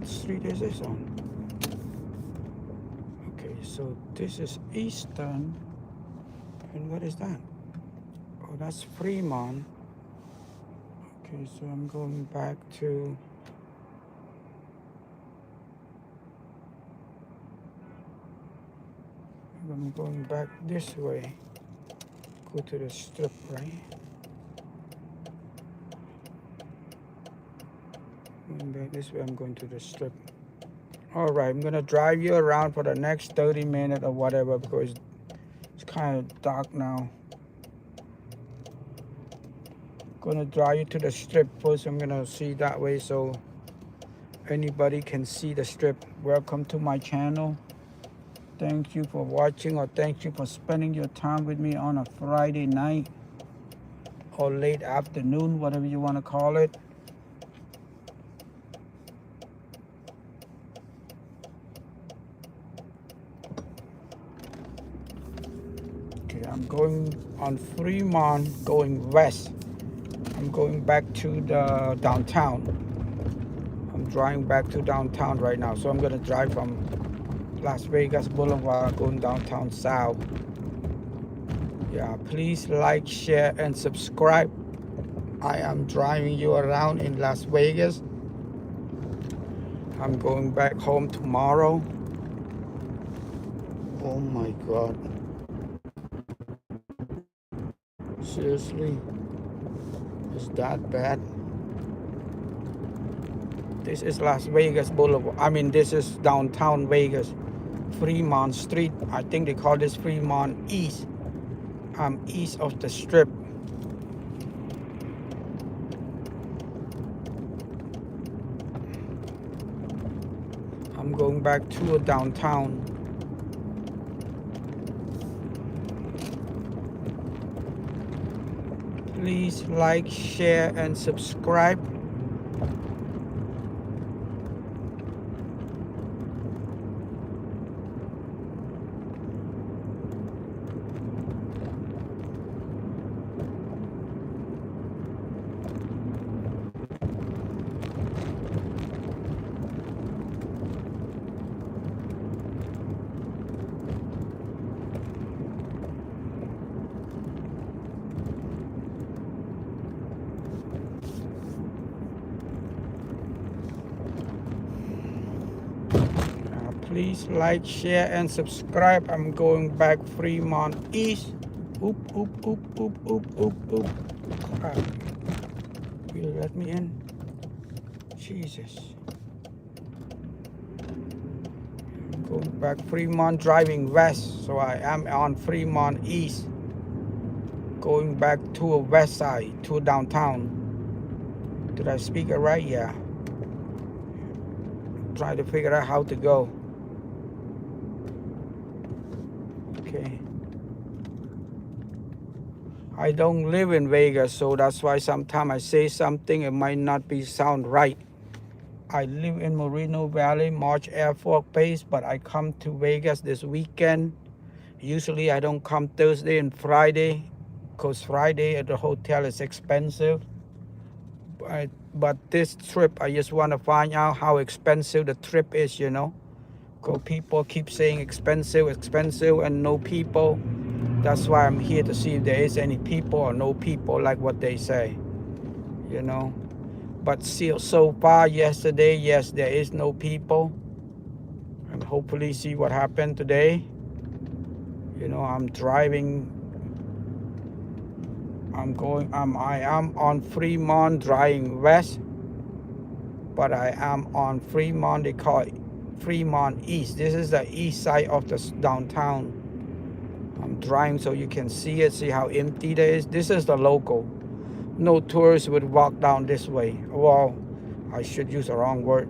What street is this on? Okay, so this is Eastern. And what is that? Oh, that's Fremont. Okay, so I'm going back to... I'm going back this way. Go to the strip, right? Going back this way, I'm going to the strip. All right, I'm gonna drive you around for the next 30 minutes or whatever because it's kind of dark now. Gonna drive you to the strip first. I'm gonna see that way so anybody can see the strip. Welcome to my channel. Thank you for watching, or thank you for spending your time with me on a Friday night or late afternoon, whatever you want to call it. Okay, I'm going on Fremont, going west. I'm going back to the downtown. I'm driving back to downtown right now, so I'm gonna drive from Las Vegas Boulevard going downtown south. Yeah, please like, share, and subscribe. I am driving you around in Las Vegas. I'm going back home tomorrow. Oh my God. Seriously? Is that bad? This is Las Vegas Boulevard. I mean, this is downtown Vegas. Fremont Street. I think they call this Fremont East. I'm east of the strip. I'm going back to downtown. Please like, share, and subscribe. Please like, share, and subscribe. I'm going back Fremont East. Oop, oop, oop, oop, oop, oop, oop. Will you let me in? Jesus. I'm going back Fremont, driving west. So I am on Fremont East. Going back to a west side, to downtown. Did I speak it right? Yeah. Trying to figure out how to go. Okay. I don't live in Vegas, so that's why sometimes I say something, it might not be sound right. I live in Moreno Valley, March Air Force Base, but I come to Vegas this weekend. Usually I don't come Thursday and Friday, because Friday at the hotel is expensive. But this trip, I just want to find out how expensive the trip is, you know. Because people keep saying expensive, expensive, and no people. That's why I'm here to see if there is any people or no people, like what they say, you know. But still, so far yesterday, yes, there is no people. And hopefully see what happened today. You know, I'm driving. I am on Fremont driving west. But I am on Fremont, they call it Fremont East. This is the east side of the downtown. I'm driving so you can see it, see how empty it is. This is the local. No tourists would walk down this way. Well, I should use the wrong word.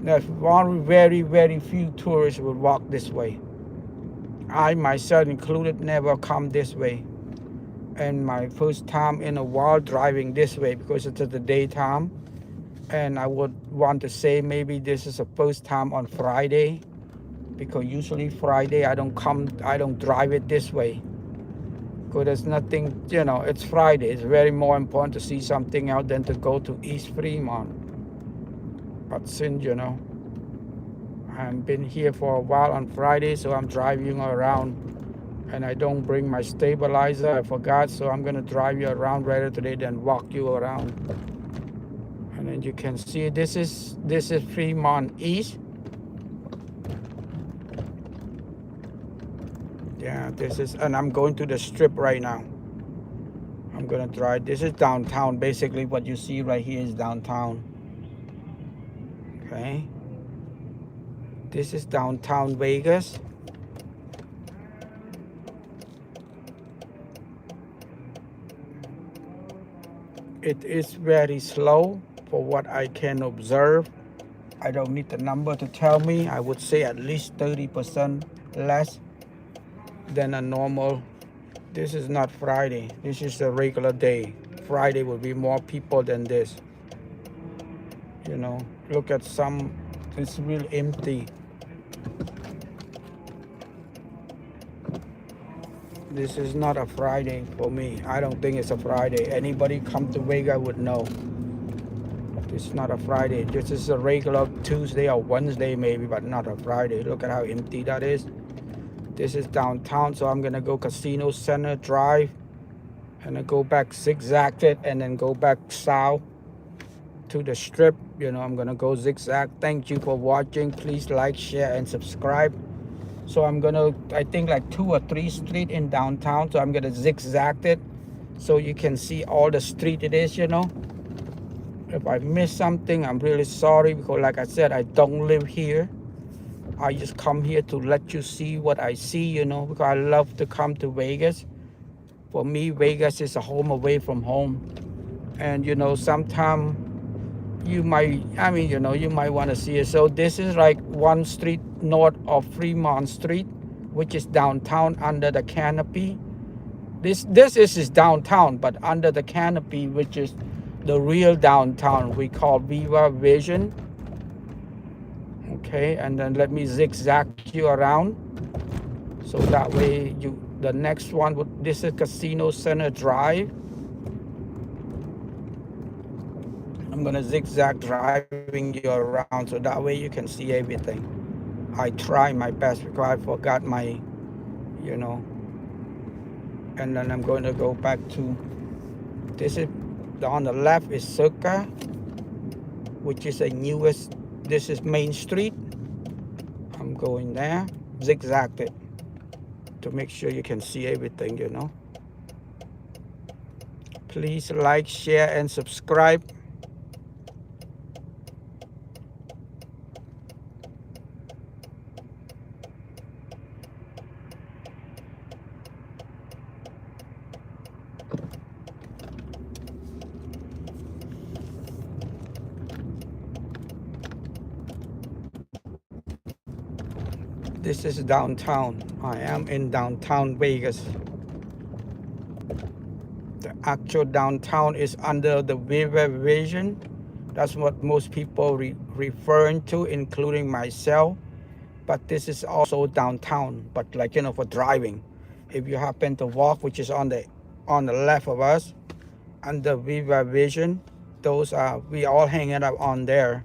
There's very, very few tourists would walk this way. I myself included never come this way. And my first time in a while driving this way because it's at the daytime. And I would want to say maybe this is the first time on Friday, because usually Friday I don't drive it this way. Because there's nothing, you know, it's Friday. It's very more important to see something out than to go to East Fremont. But since, you know, I've been here for a while on Friday, so I'm driving around, and I don't bring my stabilizer. I forgot, so I'm gonna drive you around rather today than walk you around. And then you can see this is Fremont East. Yeah, this is, and I'm going to the strip right now. I'm gonna drive. This is downtown. Basically, what you see right here is downtown. Okay. This is downtown Vegas. It is very slow for what I can observe. I don't need the number to tell me. I would say at least 30% less than a normal. This is not Friday. This is a regular day. Friday will be more people than this. You know, look at some, it's real empty. This is not a Friday for me. I don't think it's a Friday. Anybody come to Vegas would know. This is not a Friday. This is a regular Tuesday or Wednesday maybe, but not a Friday. Look at how empty that is. This is downtown, so I'm gonna go Casino Center Drive and then go back zigzagged and then go back south to the strip. You know, I'm gonna go zigzag. Thank you for watching. Please like, share, and subscribe. So I'm gonna, I think like 2 or 3 streets in downtown. So I'm gonna zigzag it so you can see all the street it is, you know. If I miss something, I'm really sorry, because like I said, I don't live here. I just come here to let you see what I see, you know, because I love to come to Vegas. For me, Vegas is a home away from home. And, you know, sometimes you might, I mean, you know, you might want to see it. So this is like 1 street north of Fremont Street, which is downtown under the canopy. This is downtown, but under the canopy, which is the real downtown, we call Viva Vision. Okay, and then let me zigzag you around. So that way the next one would, this is Casino Center Drive. I'm gonna zigzag driving you around so that way you can see everything. I try my best because I forgot my, you know. And then I'm going to go back to, this is, on the left is Circa, which is a newest, this is Main Street. I'm going there, zigzagged it to make sure you can see everything, you know. Please like, share, and subscribe. This is downtown. I am in downtown Vegas. The actual downtown is under the Viva Vision. That's what most people referring to, including myself. But this is also downtown, but like, you know, for driving. If you happen to walk, which is on the left of us, under Viva Vision, those are, we all hanging up on there.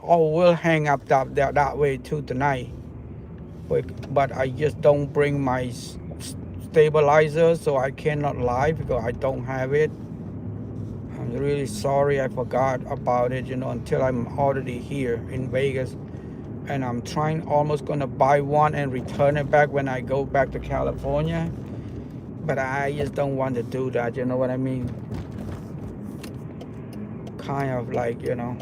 Or we'll hang up that way too tonight. But I just don't bring my stabilizer, so I cannot live because I don't have it. I'm really sorry, I forgot about it, you know, until I'm already here in Vegas. And I'm almost gonna buy one and return it back when I go back to California. But I just don't want to do that, you know what I mean? Kind of like, you know.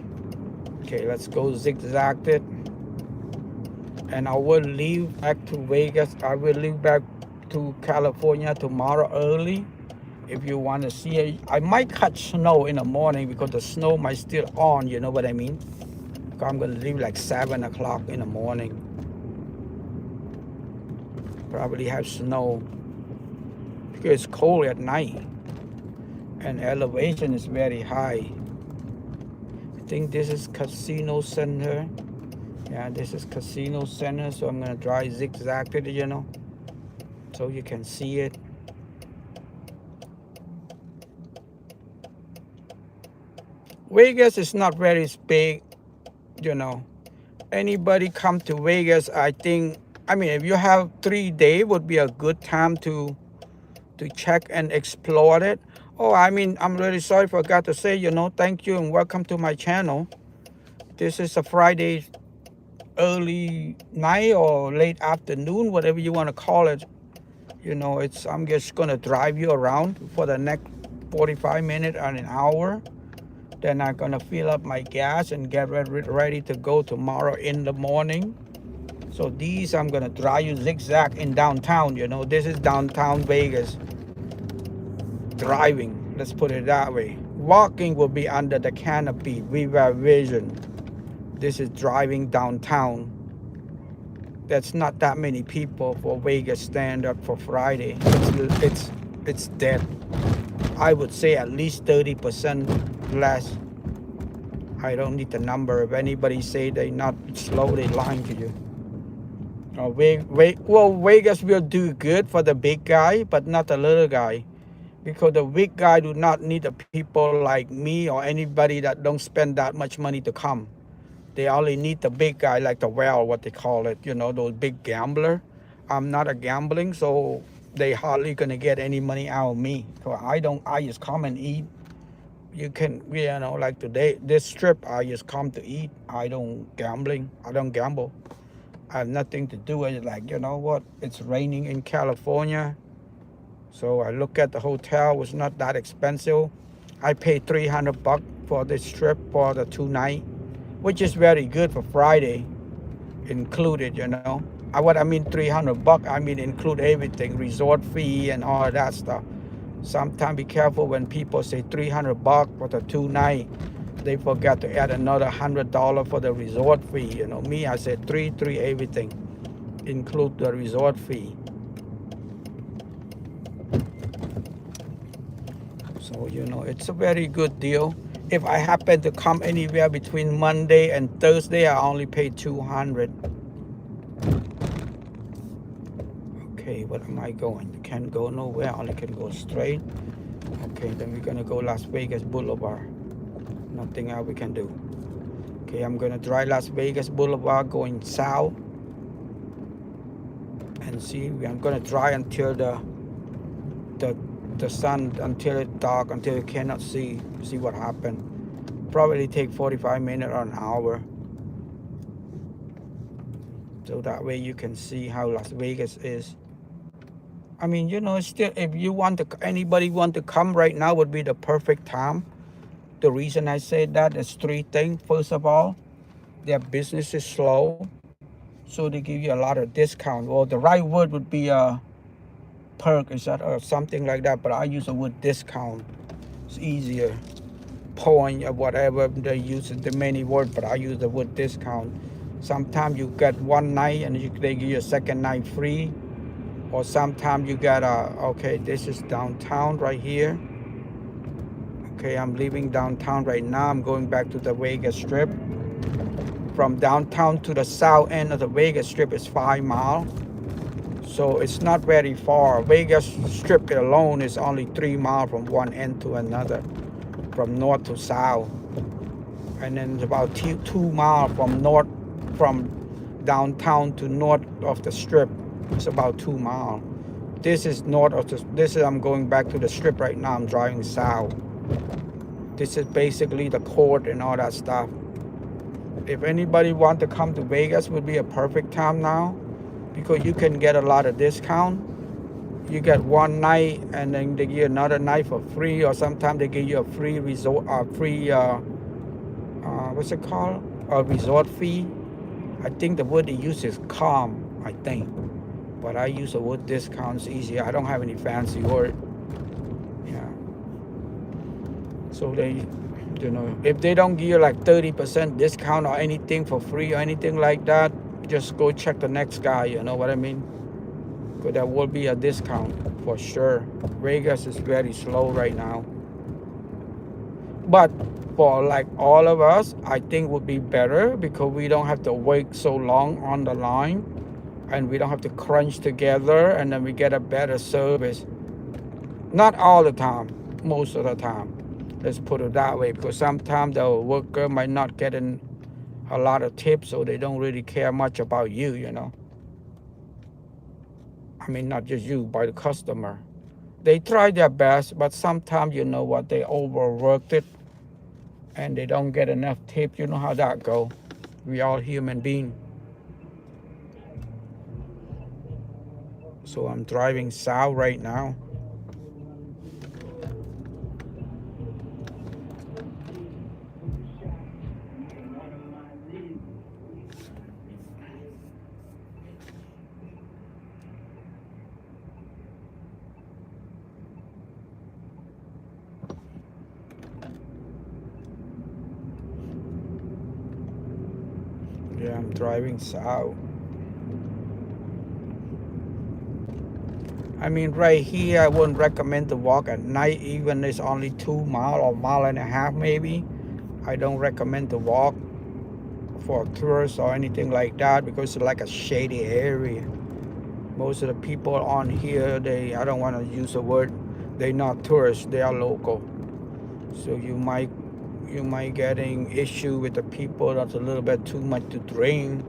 Okay, let's go zigzag it. And I will leave back to Vegas. I will leave back to California tomorrow early. If you want to see it, I might catch snow in the morning because the snow might still on, you know what I mean? I'm going to leave like 7 o'clock in the morning. Probably have snow because it's cold at night. And elevation is very high. I think this is Casino Center. Yeah, this is Casino Center, so I'm gonna drive zigzag it, you know, so you can see it. Vegas is not very big, you know. anybody come to Vegas, I think, I mean, if you have 3 days would be a good time to check and explore it. Oh, I mean, I'm really sorry, forgot to say, thank you and welcome to my channel. This is a Friday early night or late afternoon, whatever you want to call it. I'm just going to drive you around for the next 45 minutes or an hour. Then I'm going to fill up my gas and get ready to go tomorrow in the morning. So I'm going to drive you zigzag in downtown. This is downtown Vegas. Driving, let's put it that way. Walking will be under the canopy, Viva Vision. This is driving downtown. That's not that many people for Vegas standard for Friday. It's dead. I would say at least 30% less. I don't need the number. If anybody say they not slow, they lying to you. Well, Vegas will do good for the big guy, but not the little guy. Because the big guy do not need the people like me or anybody that don't spend that much money to come. They only need the big guy like the whale, what they call it, those big gambler. I'm not a gambling, so they hardly gonna get any money out of me. So I just come and eat. You can, like today, this trip, I just come to eat. I don't gamble. I have nothing to do with it. Like, you know what? It's raining in California. So I look at the hotel, it was not that expensive. I paid $300 for this trip for the 2 nights, which is very good for Friday, included, What I mean $300, I mean include everything, resort fee and all of that stuff. Sometimes be careful when people say $300 for the 2 nights. They forgot to add another $100 for the resort fee. Me, I said three everything, include the resort fee. So, it's a very good deal. If I happen to come anywhere between Monday and Thursday, I only pay $200. Okay, what am I going? Can't go nowhere, only can go straight. Okay, then we're gonna go Las Vegas Boulevard. Nothing else we can do. Okay, I'm gonna drive Las Vegas Boulevard going south. And see, I'm gonna drive until the sun, until it's dark, until you cannot see what happened. Probably take 45 minutes or an hour. So that way you can see how Las Vegas is. I mean, still, if anybody want to come right now would be the perfect time. The reason I say that is 3 things. First of all, their business is slow, so they give you a lot of discount. Well, the right word would be a perk, is that, or something like that, but I use the word discount. It's easier. Point or whatever they use, the many word, but I use the word discount. Sometimes you get 1 night and they give you a second night free, or sometimes you get okay, this is downtown right here. Okay, I'm leaving downtown right now. I'm going back to the Vegas Strip. From downtown to the south end of the Vegas Strip is 5 miles. So it's not very far. Vegas Strip alone is only 3 miles from one end to another, from north to south. And then it's about 2 miles from downtown to north of the Strip. It's about 2 miles. This is north of I'm going back to the Strip right now. I'm driving south. This is basically the court and all that stuff. If anybody want to come to Vegas, would be a perfect time now, because you can get a lot of discount. You get 1 night and then they give you another night for free, or sometimes they give you a free resort, what's it called? A resort fee. I think the word they use is calm, I think. But I use the word discount, it's easier. I don't have any fancy word. Yeah. So they, if they don't give you like 30% discount or anything for free or anything like that, just go check the next guy, you know what I mean? Because there will be a discount for sure. Vegas is very slow right now. But for like all of us, I think would be better, because we don't have to wait so long on the line, and we don't have to crunch together, and then we get a better service. Not all the time, most of the time. Let's put it that way, because sometimes the worker might not get a lot of tips, so they don't really care much about you, you know. I mean, not just you, but the customer. They try their best, but sometimes, you know what, they overworked it and they don't get enough tip. You know how that go. We all human beings. So I'm driving south right now. Yeah, I'm driving south. I mean, right here, I wouldn't recommend to walk at night, even it's only 2 miles or 1.5 miles maybe. I don't recommend to walk for tourists or anything like that because it's like a shady area. Most of the people on here, I don't want to use the word, they're not tourists, they are local. So you might getting issue with the people that's a little bit too much to drink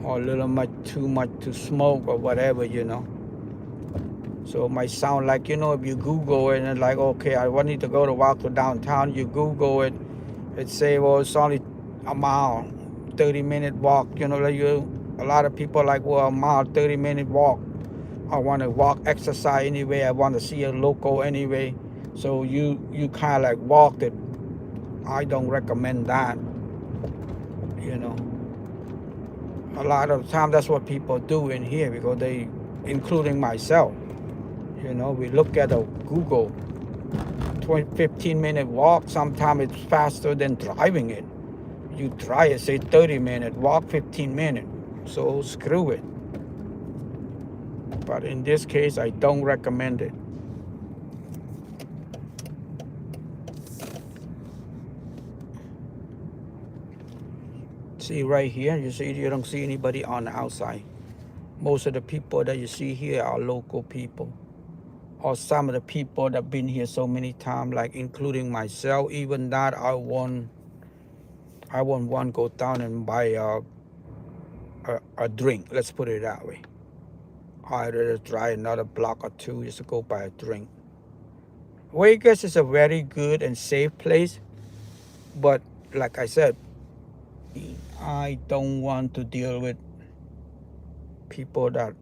or a little much too much to smoke or whatever, you know. So it might sound like, you know, if you Google it and it's like, okay, I need to go to walk to downtown, you Google it, it say, well, it's only a mile, 30-minute walk, you know, like a lot of people like, well, a mile, 30-minute walk. I want to walk, exercise anyway. I want to see a local anyway. So you kind of like walk it. I don't recommend that, you know. A lot of the time that's what people do in here because they, including myself, you know, we look at a Google 15-minute walk. Sometimes it's faster than driving it. You try it, say 30-minute walk, 15 minutes. So screw it. But in this case, I don't recommend it. See right here, you don't see anybody on the outside. Most of the people that you see here are local people. Or some of the people that have been here so many times, like including myself. Even that, I won't want to go down and buy a drink. Let's put it that way. I'd rather try another block or two just to go buy a drink. Vegas is a very good and safe place, but like I said, I don't want to deal with people that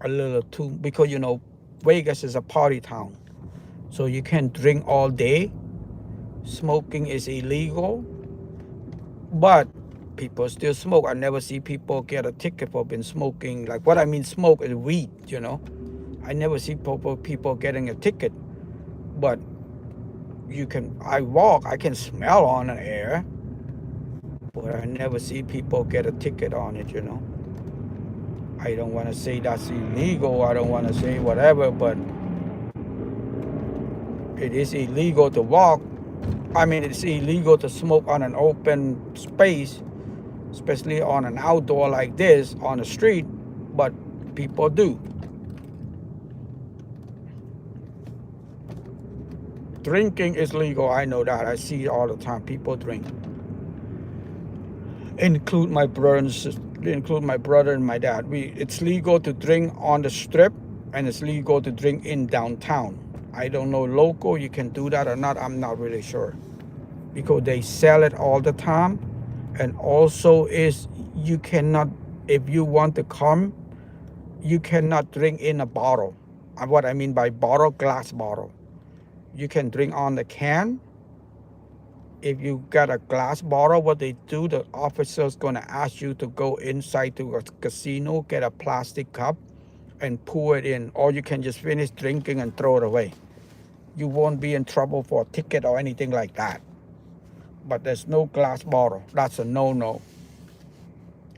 are a little too, because you know, Vegas is a party town. So you can drink all day. Smoking is illegal, but people still smoke. I never see people get a ticket for been smoking. Like what I mean smoke is weed, you know. I never see people getting a ticket. But I walk, I can smell on the air, but I never see people get a ticket on it, you know. I don't want to say that's illegal. I don't want to say whatever, but it is illegal to walk. I mean, it's illegal to smoke on an open space, especially on an outdoor like this, on the street, but people do. Drinking is legal, I know that. I see it all the time. People drink. Include my brother and my dad. It's legal to drink on the strip, and it's legal to drink in downtown. I don't know local, you can do that or not, I'm not really sure. Because they sell it all the time. And also you cannot, if you want to come, you cannot drink in a bottle. And what I mean by bottle, glass bottle. You can drink on the can. If you got a glass bottle, what they do, the officer's gonna ask you to go inside to a casino, get a plastic cup and pour it in, or you can just finish drinking and throw it away. You won't be in trouble for a ticket or anything like that. But there's no glass bottle. That's a no-no.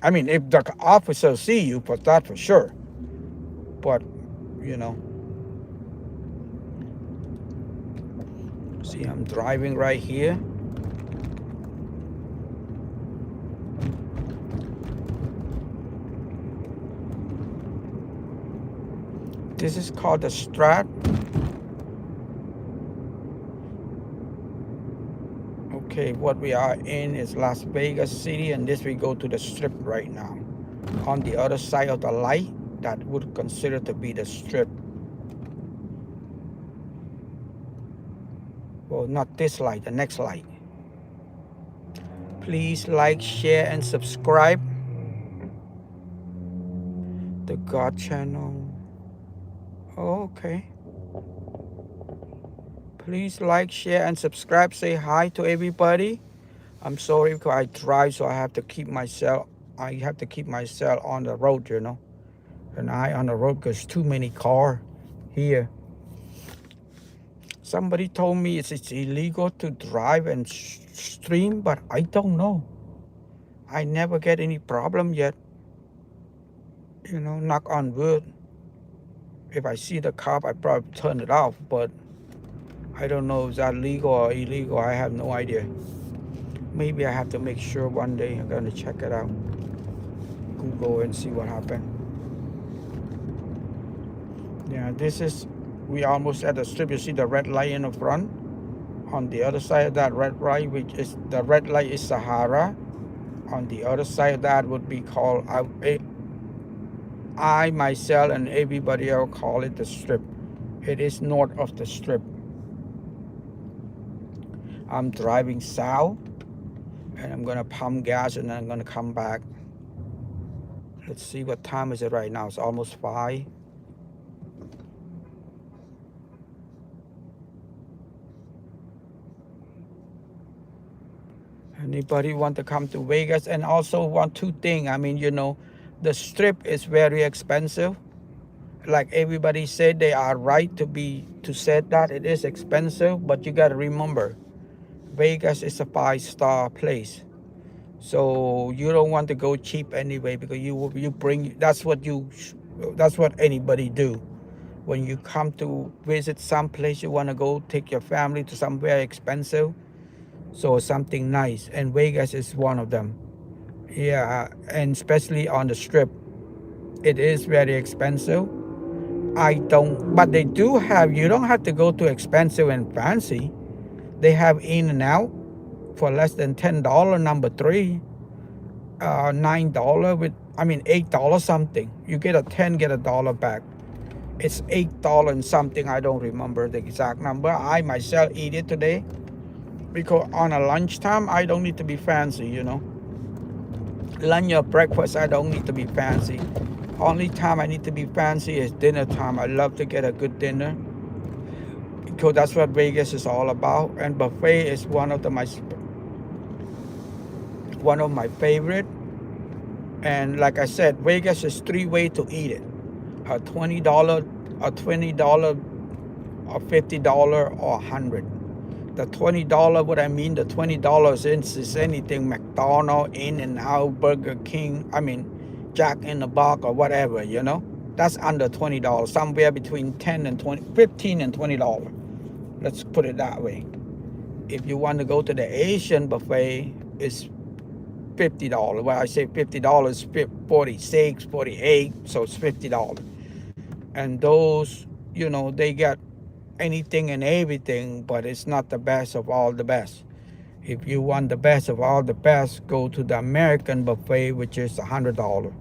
I mean, if the officer see you, for that for sure. But, you know. See, I'm driving right here. This is called the Strat. Okay, what we are in is Las Vegas City, and this we go to the strip right now. On the other side of the light, that would consider to be the strip. Well, not this light, the next light. Please like, share, and subscribe the God channel. Okay. Please like, share, and subscribe. Say hi to everybody. I'm sorry because I drive, so I have to keep myself on the road, you know. An eye on the road because too many cars here. Somebody told me it's illegal to drive and stream, but I don't know. I never get any problem yet. You know, knock on wood. If I see the cop, I probably turn it off, but I don't know if that legal or illegal. I have no idea. Maybe I have to make sure one day. I'm going to check it out. Google and see what happened. Yeah, we almost at the strip. You see the red light in the front. On the other side of that red light, the red light is Sahara. On the other side of that would be called, I myself and everybody else call it the strip. It is north of the strip. I'm driving south, and I'm gonna pump gas, and then I'm gonna come back. Let's see what time is it right now. It's almost 5. Anybody want to come to Vegas? And also want 2 things. I mean, you know, the strip is very expensive. Like everybody said, they are right to say that it is expensive, but you gotta remember, Vegas is a 5-star place. So you don't want to go cheap anyway, because you bring, that's what anybody do. When you come to visit some place, you want to go take your family to somewhere expensive. So something nice, and Vegas is one of them. Yeah, and especially on the strip, it is very expensive. But they do have, you don't have to go to expensive and fancy. They have in and out for less than $10, number 3, $9 with, $8 something. You get a 10, get $1 back. It's $8 and something. I don't remember the exact number. I myself eat it today because on a lunchtime, I don't need to be fancy, you know. Lunch or breakfast, I don't need to be fancy. Only time I need to be fancy is dinner time. I love to get a good dinner because that's what Vegas is all about. And buffet is one of my favorite. And like I said, Vegas is 3 ways to eat it: a $20, a $20, or $50, or $100. The $20, what I mean, the $20 is anything McDonald's, In-N-Out, Burger King, Jack in the Box or whatever, you know. That's under $20, somewhere between $15 and $20. Let's put it that way. If you want to go to the Asian buffet, it's $50. Well, I say $50, 46, 48, so it's $50. And those, you know, they get anything and everything, but it's not the best of all the best. If you want the best of all the best, go to the American buffet, which is $100, $89,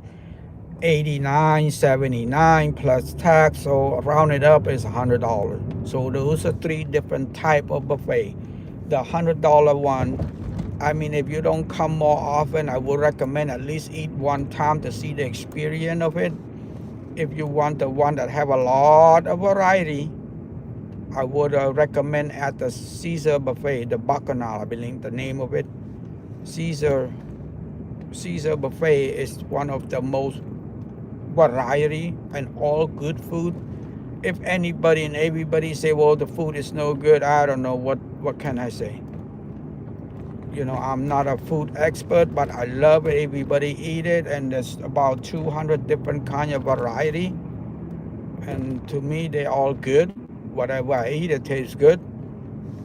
$79 plus tax, so round it up is $100. So those are 3 different type of buffet. The $100 one, if you don't come more often, I would recommend at least eat one time to see the experience of it. If you want the one that have a lot of variety, I would recommend at the Caesar buffet, the Bacchanal, I believe the name of it. Caesar buffet is one of the most variety and all good food. If anybody and everybody say, well, the food is no good, I don't know what can I say. You know, I'm not a food expert, but I love it. Everybody eat it, and there's about 200 different kind of variety. And to me, they're all good. Whatever I eat, it tastes good,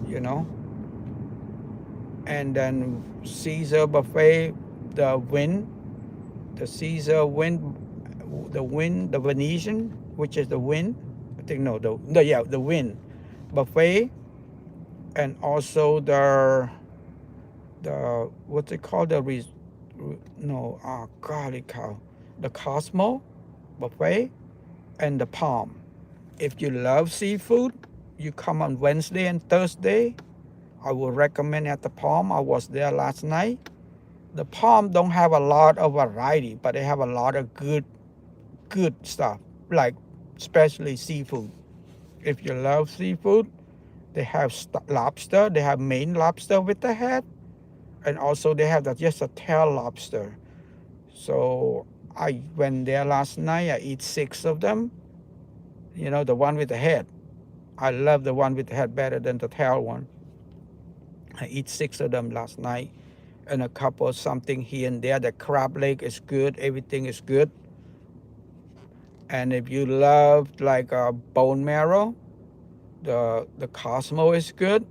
you know. And then Caesar buffet, the Venetian, which is the Wynn. I think no, the Wynn buffet, and also the the what's it called, no, golly cow, the Cosmo buffet and the Palm. If you love seafood, you come on Wednesday and Thursday. I would recommend at the Palm. I was there last night. The Palm don't have a lot of variety, but they have a lot of good stuff, like especially seafood. If you love seafood, they have lobster. They have Maine lobster with the head, and also they have just a tail lobster. So I went there last night. I eat 6 of them. You know, the one with the head. I love the one with the head better than the tail one. I eat 6 of them last night, and a couple of something here and there. The crab leg is good. Everything is good. And if you love like bone marrow, the Cosmo is good.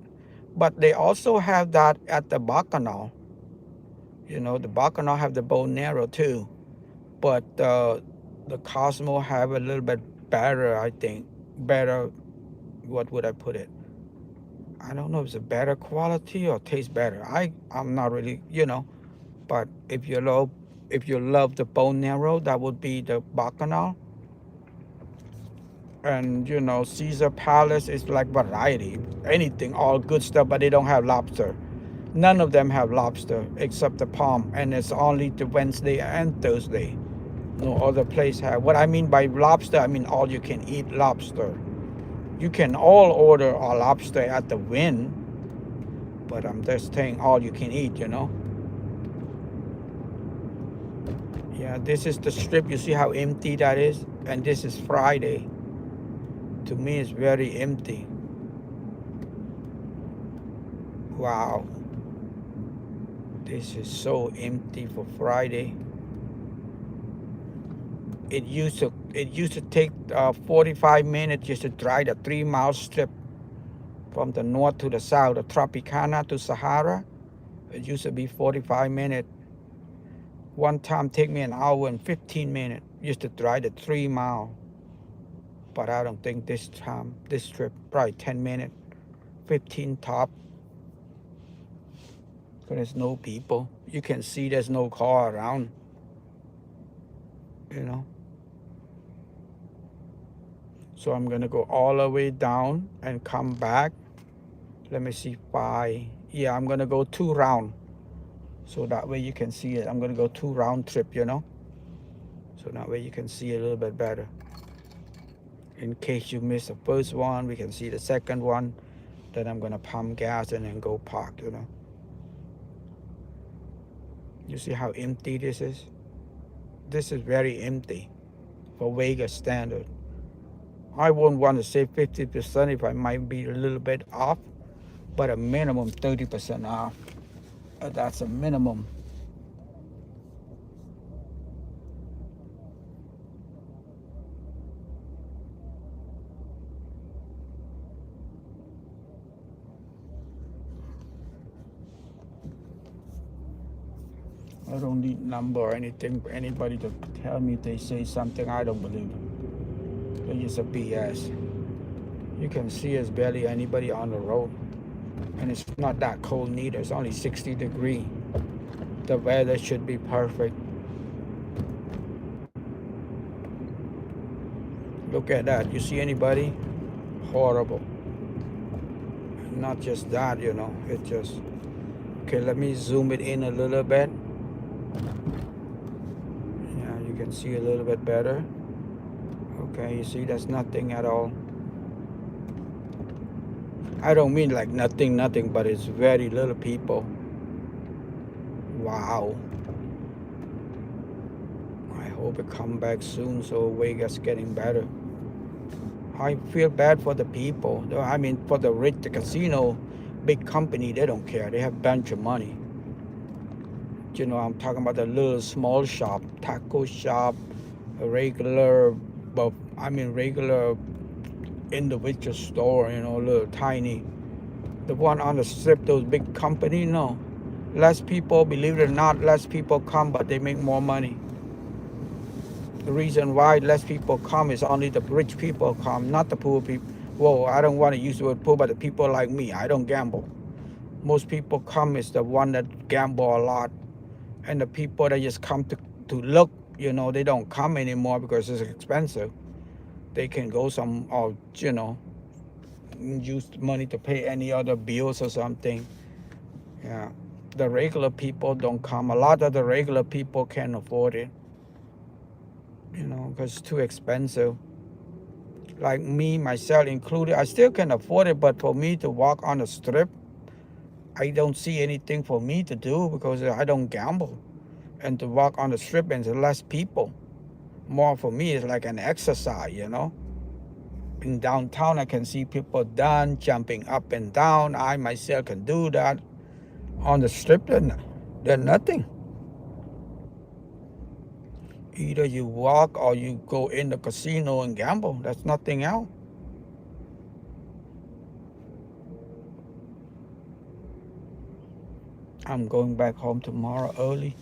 But they also have that at the Bacchanal. You know, the Bacchanal have the bone marrow too. But the Cosmo have a little bit better, I think. Better, what would I put it? I don't know if it's a better quality or tastes better. I'm not really, you know. But if you love the bone marrow, that would be the Bacchanal. And you know, Caesar Palace is like variety, anything, all good stuff, but they don't have lobster. None of them have lobster except the Palm, and it's only the Wednesday and Thursday. No other place have. What I mean by lobster, I mean all you can eat lobster. You can all order a lobster at the Wynn, but I'm just saying all you can eat, you know. Yeah, this is the strip. You see how empty that is? And this is Friday. To me, it's very empty. Wow. This is so empty for Friday. It used to take 45 minutes just to drive the 3-mile strip from the north to the south, the Tropicana to Sahara. It used to be 45 minutes. One time take me an hour and 15 minutes just to drive the 3-mile. But I don't think this trip, probably 10 minutes, 15 top. Because there's no people. You can see there's no car around. You know. So I'm gonna go all the way down and come back. Let me see, 5. Yeah, I'm gonna go 2 round. So that way you can see it. I'm gonna go 2 round trip, you know. So that way you can see it a little bit better. In case you miss the first one, we can see the second one. Then I'm gonna pump gas and then go park, you know. You see how empty this is? This is very empty for Vegas standard. I wouldn't want to say 50% if I might be a little bit off, but a minimum 30% off. That's a minimum. I don't need number or anything for anybody to tell me if they say something I don't believe it. It's just a BS. You can see there's barely anybody on the road. And it's not that cold neither. It's only 60 degrees. The weather should be perfect. Look at that. You see anybody? Horrible. Not just that, you know. It just... Okay, let me zoom it in a little bit. Yeah, you can see a little bit better. Okay, you see that's nothing at all. I don't mean like nothing, but it's very little people. Wow. I hope it come back soon so Vegas getting better. I feel bad for the people. I mean, for the rich, the casino, big company, they don't care. They have a bunch of money. You know, I'm talking about the little small shop, taco shop, a regular individual store, you know, little tiny. The one on the strip, those big companies, no. Less people, believe it or not, less people come, but they make more money. The reason why less people come is only the rich people come, not the poor people. Whoa, I don't want to use the word poor, but the people like me, I don't gamble. Most people come is the one that gamble a lot, and the people that just come to look, you know, they don't come anymore because it's expensive. They can go some, or you know, use money to pay any other bills or something. Yeah, the regular people don't come. A lot of the regular people can't afford it, you know, because it's too expensive. Like me, myself included, I still can afford it, but for me to walk on the strip, I don't see anything for me to do because I don't gamble. And to walk on the strip and there's less people. More for me is like an exercise, you know. In downtown, I can see people done jumping up and down. I myself can do that. On the strip, they're nothing. Either you walk or you go in the casino and gamble. That's nothing else. I'm going back home tomorrow early.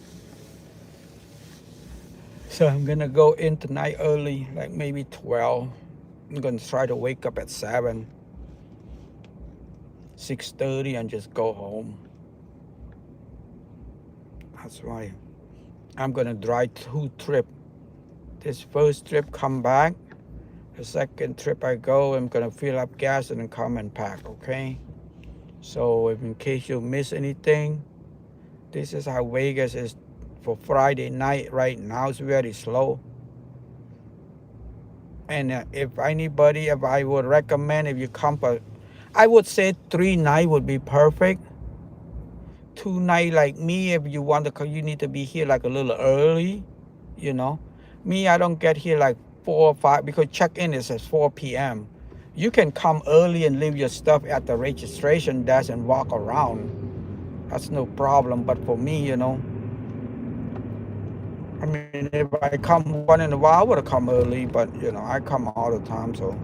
So I'm gonna go in tonight early, like maybe 12. I'm gonna try to wake up at 7, 6:30 and just go home. That's why I'm gonna drive 2 trips. This first trip come back. The second trip I go, I'm gonna fill up gas and then come and pack, okay? So if in case you miss anything, this is how Vegas is for Friday night right now. It's very slow. And if anybody, if I would recommend, if you come for, I would say 3 nights would be perfect. 2 nights like me, if you want to come, you need to be here like a little early, you know. Me, I don't get here like 4 or 5 because check-in is at 4 p.m. You can come early and leave your stuff at the registration desk and walk around. That's no problem. But for me, you know, I mean, if I come once in a while, I would have come early, but you know, I come all the time, so.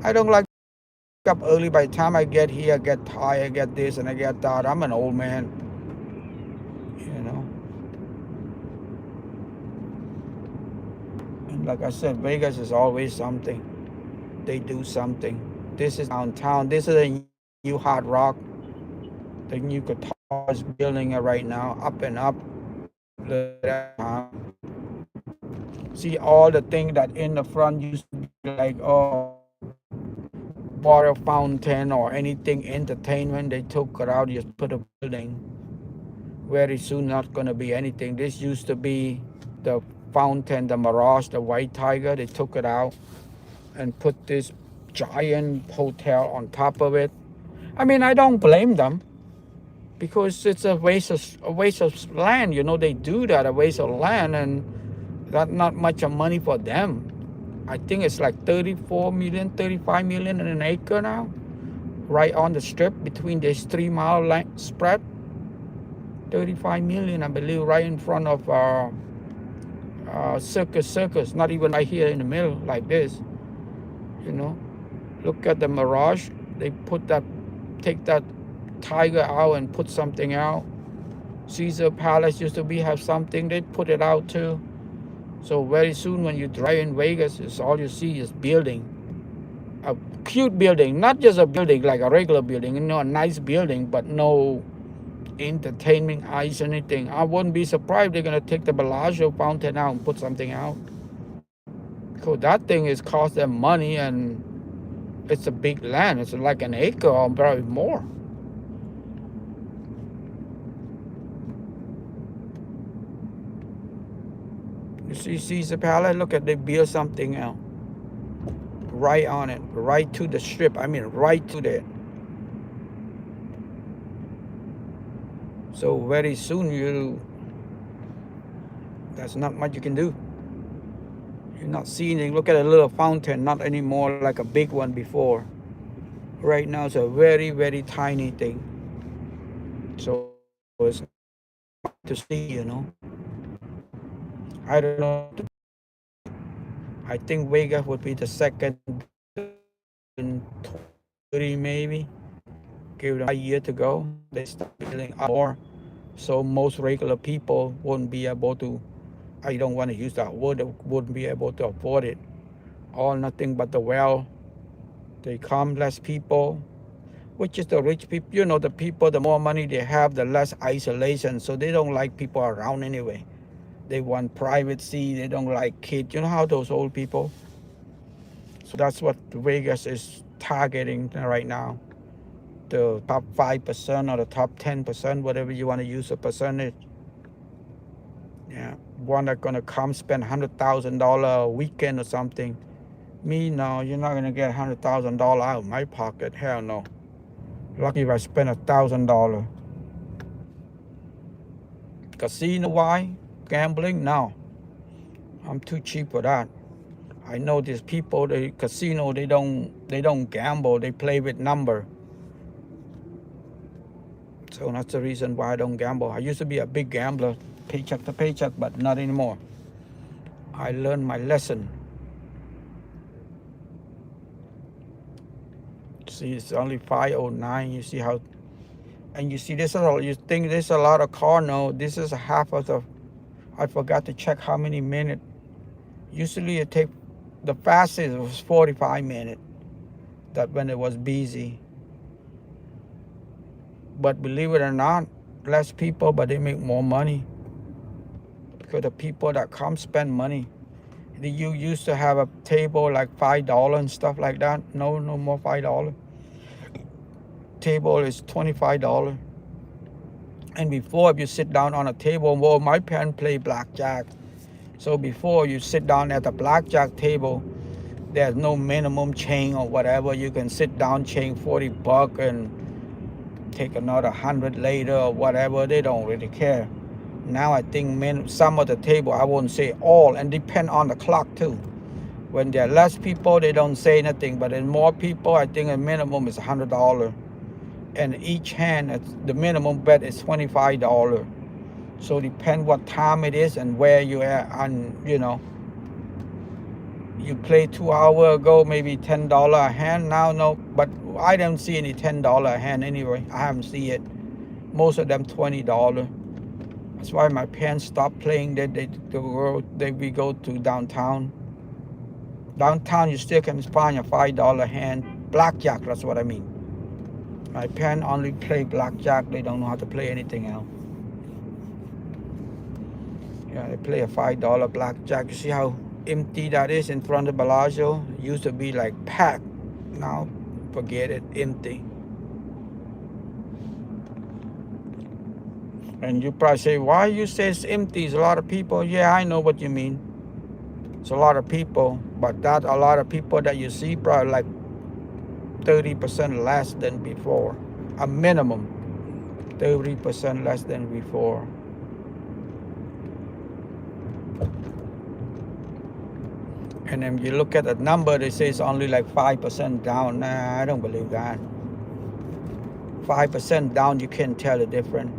I don't like to wake up early. By the time I get here, I get tired, I get this and I get that. I'm an old man, you know. And like I said, Vegas is always something. They do something. This is downtown. This is a new Hard Rock. The new guitars building it right now, up and up. See all the things that in the front used to be like water fountain or anything entertainment. They took it out, just put a building. Very soon not gonna be anything. This used to be the fountain, the Mirage, the White Tiger. They took it out and put this giant hotel on top of it. I mean, I don't blame them because it's a waste of land. You know, they do that, a waste of land, and that's not much of money for them. I think it's like 34 million, 35 million in an acre now, right on the strip between this 3-mile spread. 35 million, I believe, right in front of Circus, not even right here in the middle like this. You know, look at the Mirage. They take that tiger out and put something out. Caesar Palace used to have something. They put it out too. So very soon when you drive in Vegas, it's all you see is building. A cute building, not just a building like a regular building, you know, a nice building, but no entertainment, ice, anything. I wouldn't be surprised if they're going to take the Bellagio fountain out and put something out. Because that thing is cost them money and it's a big land. It's like an acre or probably more. You see Caesar Palace? Look at, they build something out. Right on it. Right to the strip. I mean, right to there. So very soon that's not much you can do. You're not seeing it. Look at a little fountain, not anymore like a big one before. Right now it's a very, very tiny thing. So it's not to see, you know. I don't know. I think Vegas would be the second in 30 maybe. Give them a year to go. They start building up more. So most regular people wouldn't be able to, I don't want to use that word, wouldn't be able to afford it. all nothing but the well. They come, less people, which is the rich people. You know, the people, the more money they have, the less isolation. So they don't like people around anyway. They want privacy. They don't like kids. You know how those old people? So that's what Vegas is targeting right now. The top 5% or the top 10%, whatever you want to use a percentage. Yeah, one that's gonna come spend $100,000 a weekend or something. Me, no, you're not gonna get $100,000 out of my pocket. Hell no. Lucky if I spend $1,000. Casino, why? Gambling? No. I'm too cheap for that. I know these people, the casino, they don't gamble. They play with number. So that's the reason why I don't gamble. I used to be a big gambler, paycheck to paycheck, but not anymore. I learned my lesson. See, it's only 5:09. You see how, and you see this is all. You think there's a lot of car? No, this is half of the. I forgot to check how many minutes. Usually it take the fastest was 45 minutes. That when it was busy. But believe it or not, less people, but they make more money. Because the people that come spend money. You used to have a table like $5 and stuff like that. No more $5. Table is $25. And before, if you sit down on a table, well, my parents play blackjack. So before you sit down at the blackjack table, there's no minimum change or whatever. You can sit down, change $40 and take another 100 later or whatever. They don't really care. Now I think some of the table, I won't say all, and depend on the clock too. When there are less people, they don't say nothing. But in more people, I think a minimum is $100. And each hand, the minimum bet is $25. So depend what time it is and where you are. And you know, you play 2 hours ago, maybe $10 a hand. Now no, but I don't see any $10 a hand anyway. I haven't seen it. Most of them $20. That's why my parents stopped playing. We go to downtown. Downtown, you still can find a $5 hand blackjack. That's what I mean. My parents only play blackjack. They don't know how to play anything else. Yeah, they play a $5 blackjack. You see how empty that is in front of Bellagio? It used to be like packed. Now, forget it, empty. And you probably say, why you say it's empty? It's a lot of people. Yeah, I know what you mean. It's a lot of people, but that a lot of people that you see probably like 30% less than before. A minimum 30% less than before. And then you look at the number, they say it's only like 5% down. Nah, I don't believe that. 5% down, you can't tell the difference.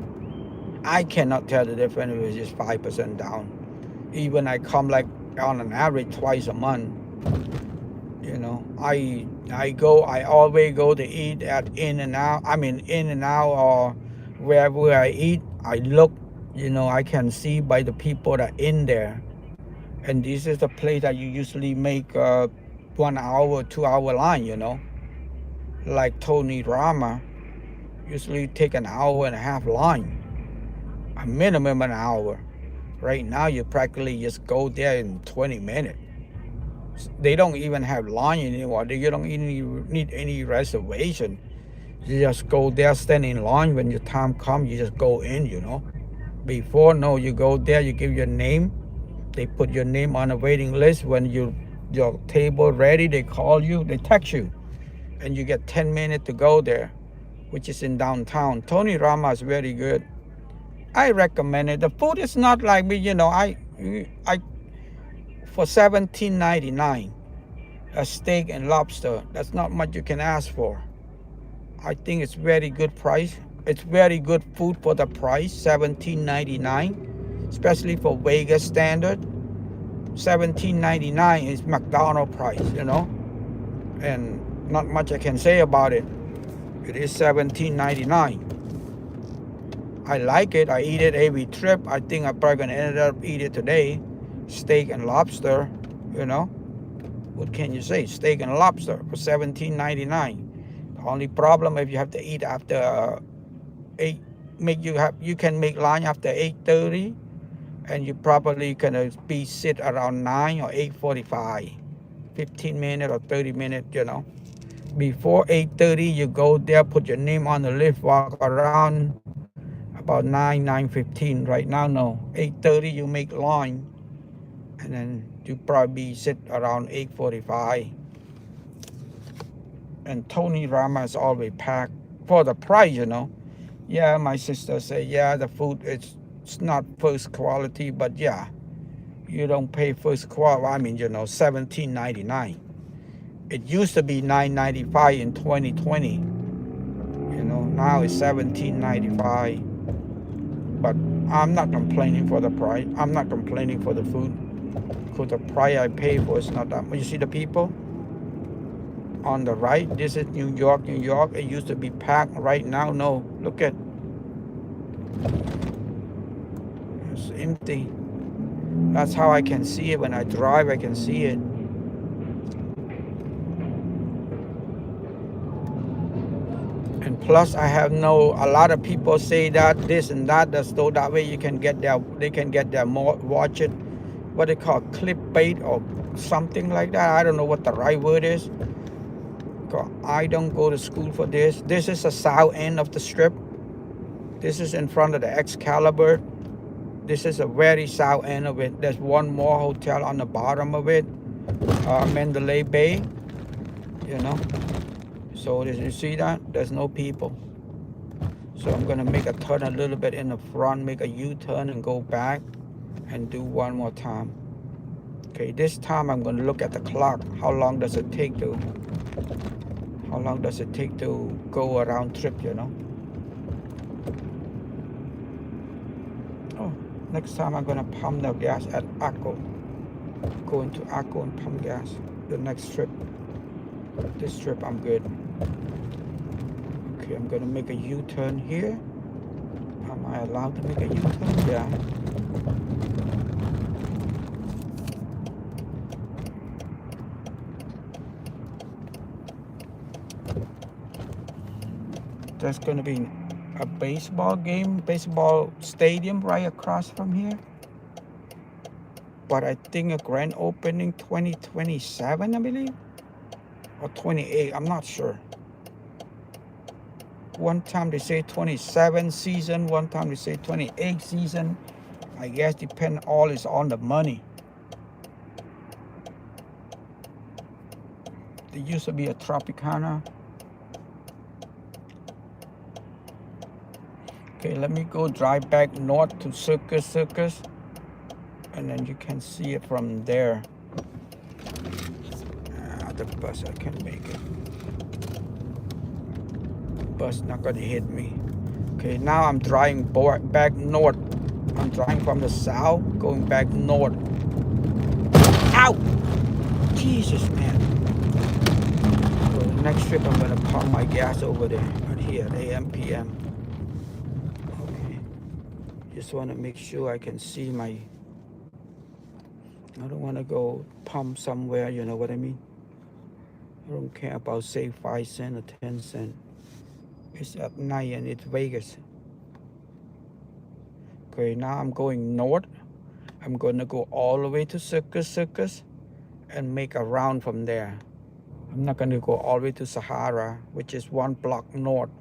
I cannot tell the difference if it's just 5% down. Even I come like on an average twice a month. You know, I always go to eat at In-N-Out or wherever I eat. I look, you know, I can see by the people that are in there. And this is the place that you usually make 1 hour, 2 hour line, you know. Like Tony Rama, usually take an hour and a half line. A minimum an hour. Right now, you practically just go there in 20 minutes. They don't even have line anymore. You don't even need any reservation. You just go there, stand in line. When your time comes, you just go in, you know. Before, no, you go there, you give your name. They put your name on a waiting list. When your table ready, they call you, they text you. And you get 10 minutes to go there, which is in downtown. Tony Rama is very good. I recommend it. The food is not like me, you know, I for $17.99, a steak and lobster. That's not much you can ask for. I think it's very good price. It's very good food for the price, $17.99, especially for Vegas standard. $17.99 is McDonald's price, you know, and not much I can say about it. It is $17.99. I like it. I eat it every trip. I think I'm probably gonna end up eat it today. Steak and lobster, you know, What can you say? Steak and lobster for $17.99. The only problem if you have to eat after 8, you can make lunch after 8:30, and you probably gonna be sit around 9 or 8:45, 15 minutes or 30 minutes, you know. Before 8:30, you go there, put your name on the list, walk around about 9:15. Right now, no. 8:30, you make lunch, and then you probably sit around 8:45. And Tony Rama is always packed for the price, you know. Yeah, my sister said, yeah, the food it's not first quality, but yeah, you don't pay first quality. I mean, you know, $17.99. It used to be $9.95 in 2020. You know, now it's $17.95. But I'm not complaining for the price. I'm not complaining for the food, because the price I pay for is not that much. You see the people on the right? This is New York, New York. It used to be packed. Right now, no. Look at, it's empty. That's how I can see it. When I drive, I can see it. And plus, I have a lot of people say that this and that, so that way they can get their more, watch it, what they call clickbait or something like that. I don't know what the right word is. I don't go to school for this. This is the south end of the strip. This is in front of the Excalibur. This is a very south end of it. There's one more hotel on the bottom of it, Mandalay Bay, you know. So you see that? There's no people. So I'm gonna make a turn a little bit in the front, make a U-turn and go back and do one more time. Okay, this time I'm gonna look at the clock. How long does it take to go around trip, you know? Oh, next time I'm gonna pump the gas at Akko. Go into Akko and pump gas. The next trip. This trip I'm good. Okay, I'm gonna make a U-turn here. Am I allowed to make a U-turn? Yeah. There's gonna be a baseball stadium right across from here. But I think a grand opening 2027, I believe, or 28. I'm not sure. One time they say 27 season, one time they say 28 season. I guess all is on the money. There used to be a Tropicana. Okay, let me go drive back north to Circus, and then you can see it from there. The bus, I can make it. Bus not gonna hit me. Okay, now I'm driving back north. I'm driving from the south, going back north. Ow! Jesus, man. So the next trip, I'm gonna pump my gas over there, right here at AM, PM. Okay. Just wanna make sure I can see I don't wanna go pump somewhere, you know what I mean? I don't care about say 5 cents or 10 cents. It's at night and it's Vegas. Okay, now I'm going north. I'm gonna go all the way to Circus and make a round from there. I'm not gonna go all the way to Sahara, which is 1 block north.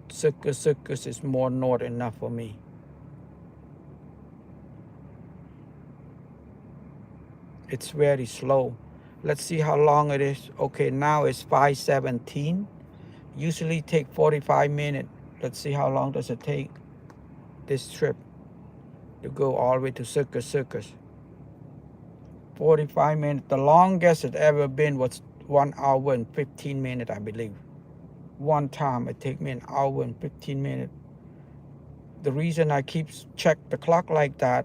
Circus is more north enough for me. It's very slow. Let's see how long it is. Okay, now it's 5:17. Usually take 45 minutes. Let's see how long does it take this trip to go all the way to Circus. 45 minutes. The longest it ever been was 1 hour and 15 minutes, I believe. One time it took me 1 hour and 15 minutes. The reason I keep check the clock like that,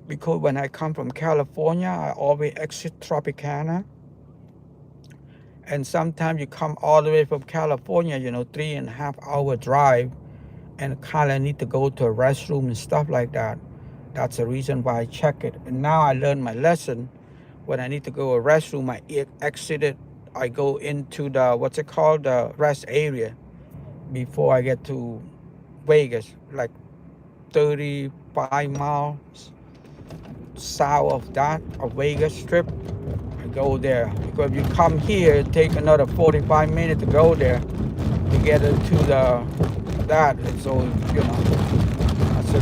because when I come from California, I always exit Tropicana. And sometimes you come all the way from California, 3.5 hour drive, and kind of need to go to a restroom and stuff like that. That's the reason why I check it. And now I learned my lesson. when I need to go to a restroom, I exit it. I go into the, what's it called, the rest area before I get to Vegas, like 35 miles south of that, of Vegas Strip. I go there because if you come here, it take another 45 minutes to go there to get into the that. And so that's the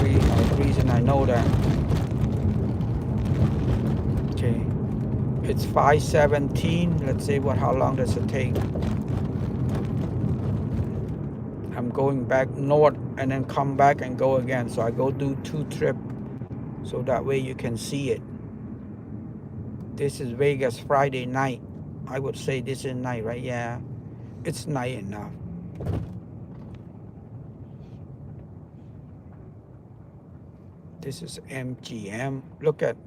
reason I know that. Okay, it's 5:17. Let's see how long does it take. I'm going back north and then come back and go again. So I go do 2 trips so that way you can see it. This is Vegas Friday night. I would say this is night, right? Yeah, it's night enough. This is MGM. Look at,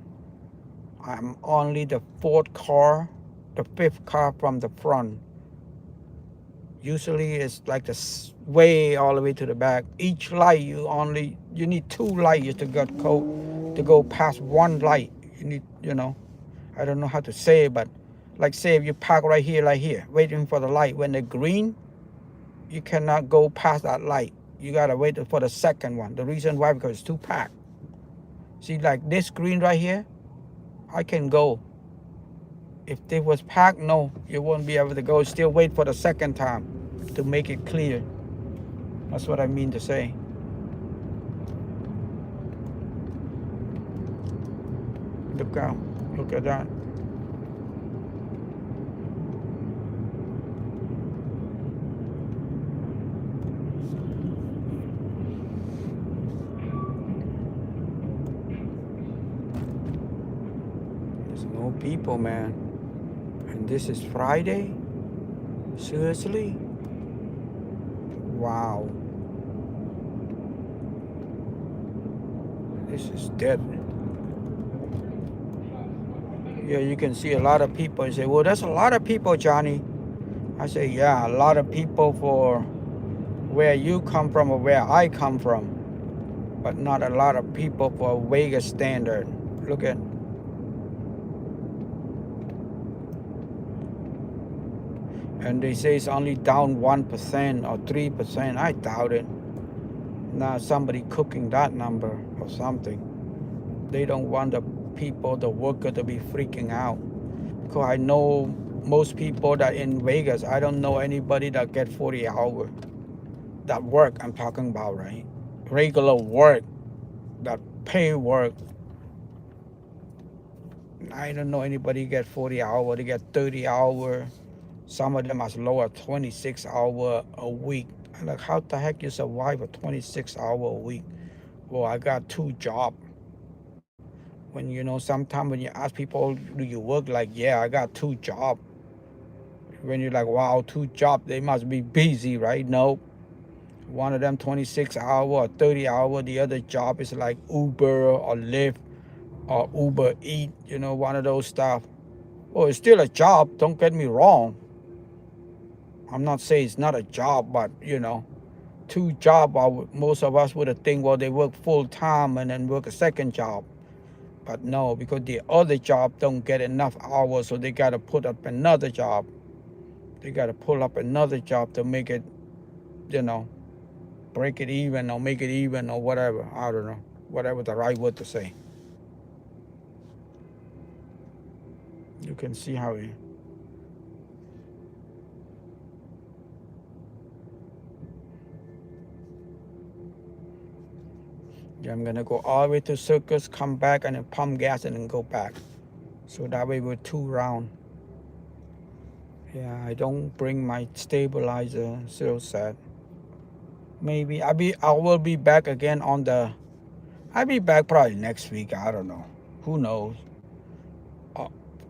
I'm only the 4th car, the 5th car from the front. Usually it's like the way all the way to the back. Each light you need 2 lights to go past 1 light. You need, I don't know how to say it, but like say if you park right here, waiting for the light, when they're green, you cannot go past that light. You gotta wait for the second one. The reason why, because it's too packed. See, like this green right here, I can go. If it was packed, no, you won't be able to go. Still wait for the second time to make it clear. That's what I mean to say. Look out, look at that. There's no people, man. And this is Friday? Seriously? Wow. This is dead. Yeah, you can see a lot of people. You say, well, there's a lot of people, Johnny. I say, yeah, a lot of people for where you come from or where I come from. But not a lot of people for Vegas standard. Look at. And they say it's only down 1% or 3%. I doubt it. Now somebody cooking that number or something. They don't want the people, the worker, to be freaking out. Because I know most people that in Vegas, I don't know anybody that get 40 hours. That work I'm talking about, right? Regular work, that pay work. I don't know anybody get 40 hours. They get 30 hours. Some of them as low as 26 hours a week. I'm like, how the heck you survive a 26 hour a week? Well, I got 2 jobs. When, sometimes when you ask people, do you work? Like, yeah, I got 2 jobs. When you're like, wow, 2 jobs, they must be busy, right? No. One of them 26 hours or 30 hours. The other job is like Uber or Lyft or Uber Eat, one of those stuff. Well, it's still a job. Don't get me wrong. I'm not saying it's not a job, but, 2 jobs, most of us would have think, well, they work full time and then work a second job. But no, because the other job don't get enough hours, so they got to put up another job. They got to pull up another job to make it, break it even or make it even or whatever. I don't know. Whatever the right word to say. You can see how it. Yeah, I'm gonna go all the way to Circus, come back, and then pump gas and then go back. So that way we're 2 rounds. Yeah, I don't bring my stabilizer. So sad. Maybe I will be back again I'll be back probably next week. I don't know. Who knows?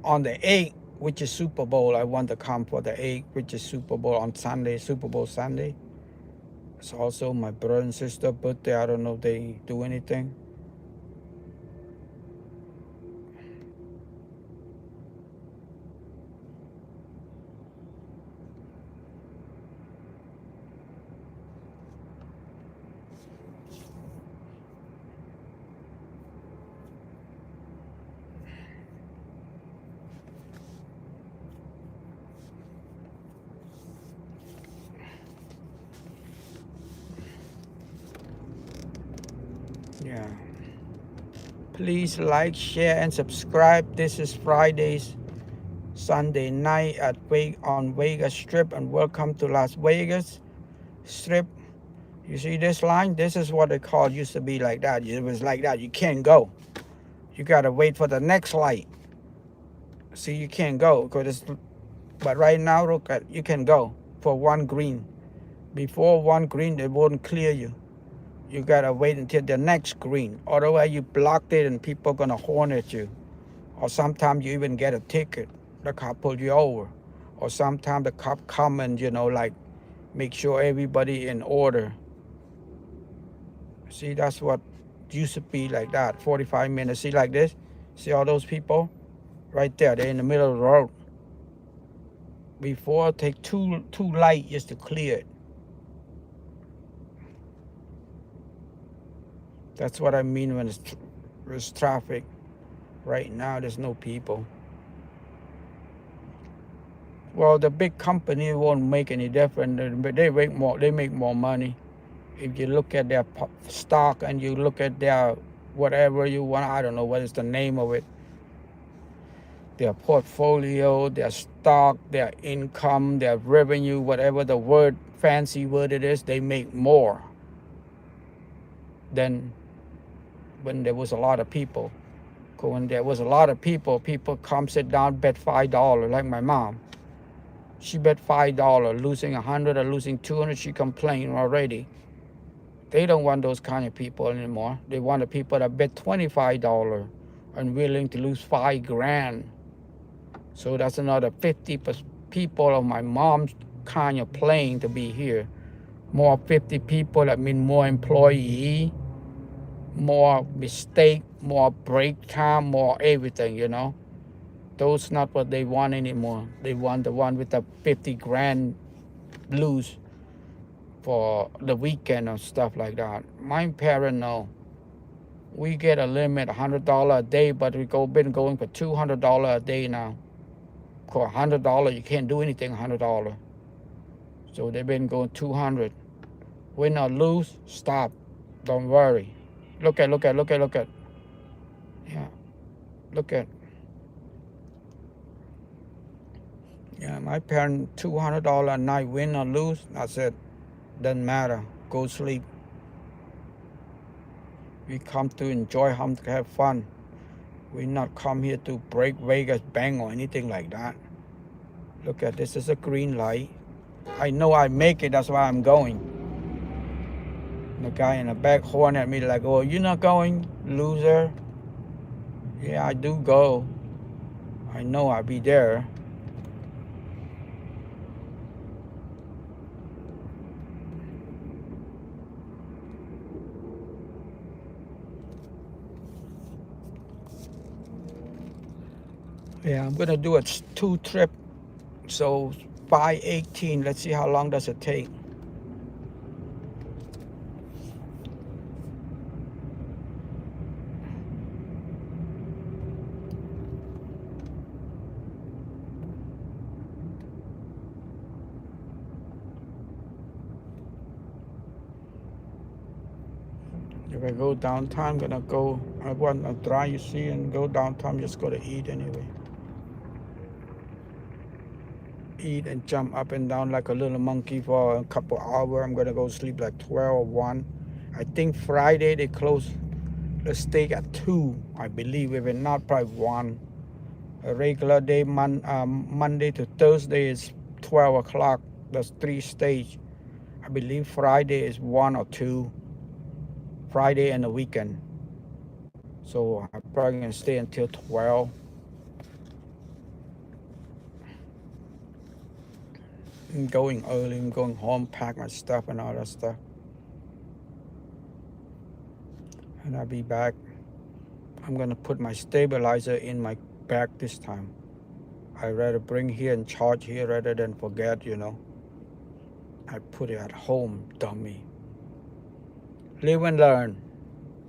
On the 8th, which is Super Bowl, I want to come for the 8th, which is Super Bowl on Sunday, Super Bowl Sunday. It's also my brother and sister birthday. I don't know if they do anything. Yeah. Please like, share, and subscribe. This is Friday's Sunday night on Vegas Strip, and welcome to Las Vegas Strip. You see this line? This is what they call used to be like that. It was like that. You can't go. You gotta wait for the next light. See, you can't go but right now, look at, you can go for one green. Before one green, they won't clear you. You gotta wait until the next green. Otherwise, you blocked it and people gonna horn at you. Or sometimes you even get a ticket. The cop pull you over. Or sometimes the cop come and, like, make sure everybody in order. See, that's what used to be like that. 45 minutes. See, like this? See all those people? Right there. They're in the middle of the road. Before, take two light just to clear it. That's what I mean when there's traffic. Right now, there's no people. Well, the big company won't make any difference, but they make more money. If you look at their stock and you look at their whatever you want, I don't know what is the name of it. Their portfolio, their stock, their income, their revenue, whatever the fancy word it is, they make more than when there was a lot of people. When there was a lot of people come sit down, bet $5, like my mom. She bet $5, losing 100 or losing 200, she complained already. They don't want those kind of people anymore. They want the people that bet $25 and willing to lose $5,000. So that's another 50 people of my mom's kind of playing to be here. More 50 people, that mean more employee, more mistake, more break time, more everything, Those not what they want anymore. They want the one with the $50,000 lose for the weekend or stuff like that. My parents know. We get a limit, $100 a day, but been going for $200 a day now. For $100, you can't do anything $100. So they've been going 200. Win or lose, stop. Don't worry. Look at. Yeah. Look at. Yeah, my parents, $200 a night, win or lose, that's it. Doesn't matter. Go sleep. We come to enjoy, to have fun. We not come here to break Vegas bank or anything like that. Look at this is a green light. I know I make it, that's why I'm going. The guy in the back horn at me like, oh, you're not going, loser? Yeah, I do go. I know I'll be there. Yeah, I'm gonna do a 2 trip. So 5:18. Let's see how long does it take. If I go downtown, I'm gonna go. I want to drive, you see, and go downtown. Just go to eat anyway. Eat and jump up and down like a little monkey for a couple hours. I'm gonna go sleep like 12 or 1. I think Friday they close the steak at 2, I believe. If it's not, probably 1. A regular day, Monday to Thursday is 12 o'clock. That's 3 stage. I believe Friday is 1 or 2. Friday and the weekend. So I'm probably gonna stay until 12. I'm going early. I'm going home, pack my stuff and all that stuff. And I'll be back. I'm gonna put my stabilizer in my bag this time. I'd rather bring here and charge here rather than forget, I put it at home, dummy. Live and learn.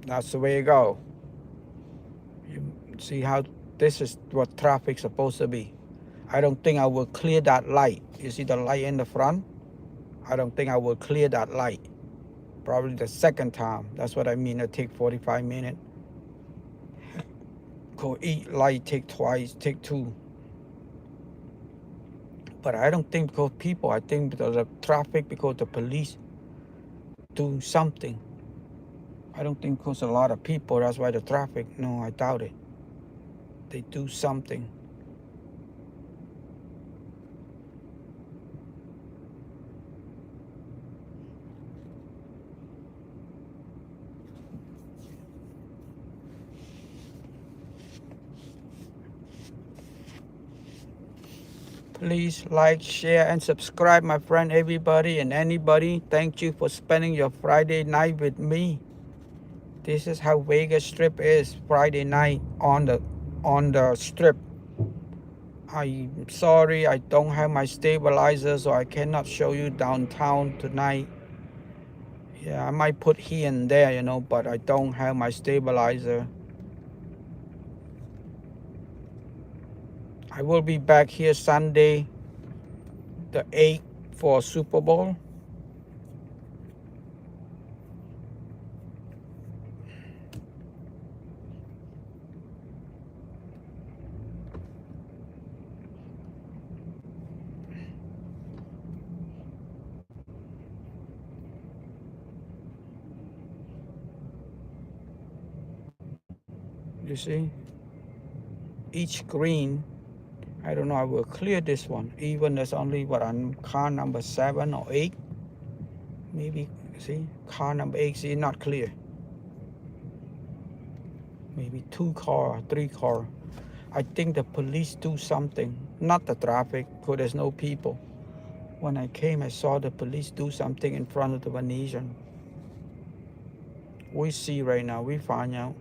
That's the way you go. You see how this is what traffic's supposed to be. I don't think I will clear that light. You see the light in the front? I don't think I will clear that light. Probably the second time. That's what I mean. It take 45 minutes. Go eat light, take twice, take two. But I don't think because people, I think because of traffic, because the police do something. I don't think because a lot of people, that's why the traffic. No, I doubt it. They do something. Please like, share, and subscribe, my friend, everybody and anybody. Thank you for spending your Friday night with me. This is how Vegas Strip is, Friday night on the strip. I'm sorry I don't have my stabilizer, so I cannot show you downtown tonight. Yeah, I might put here and there, you know, but I don't have my stabilizer. I will be back here Sunday, the 8th, for Super Bowl. You see, each green, I don't know, I will clear this one, even there's only what, on car number 7 or 8, maybe. See, car number 8, see, not clear. Maybe 2 car, 3 car. I think the police do something, not the traffic, because there's no people. When I came, I saw the police do something in front of the Venetian. We see right now, we find out.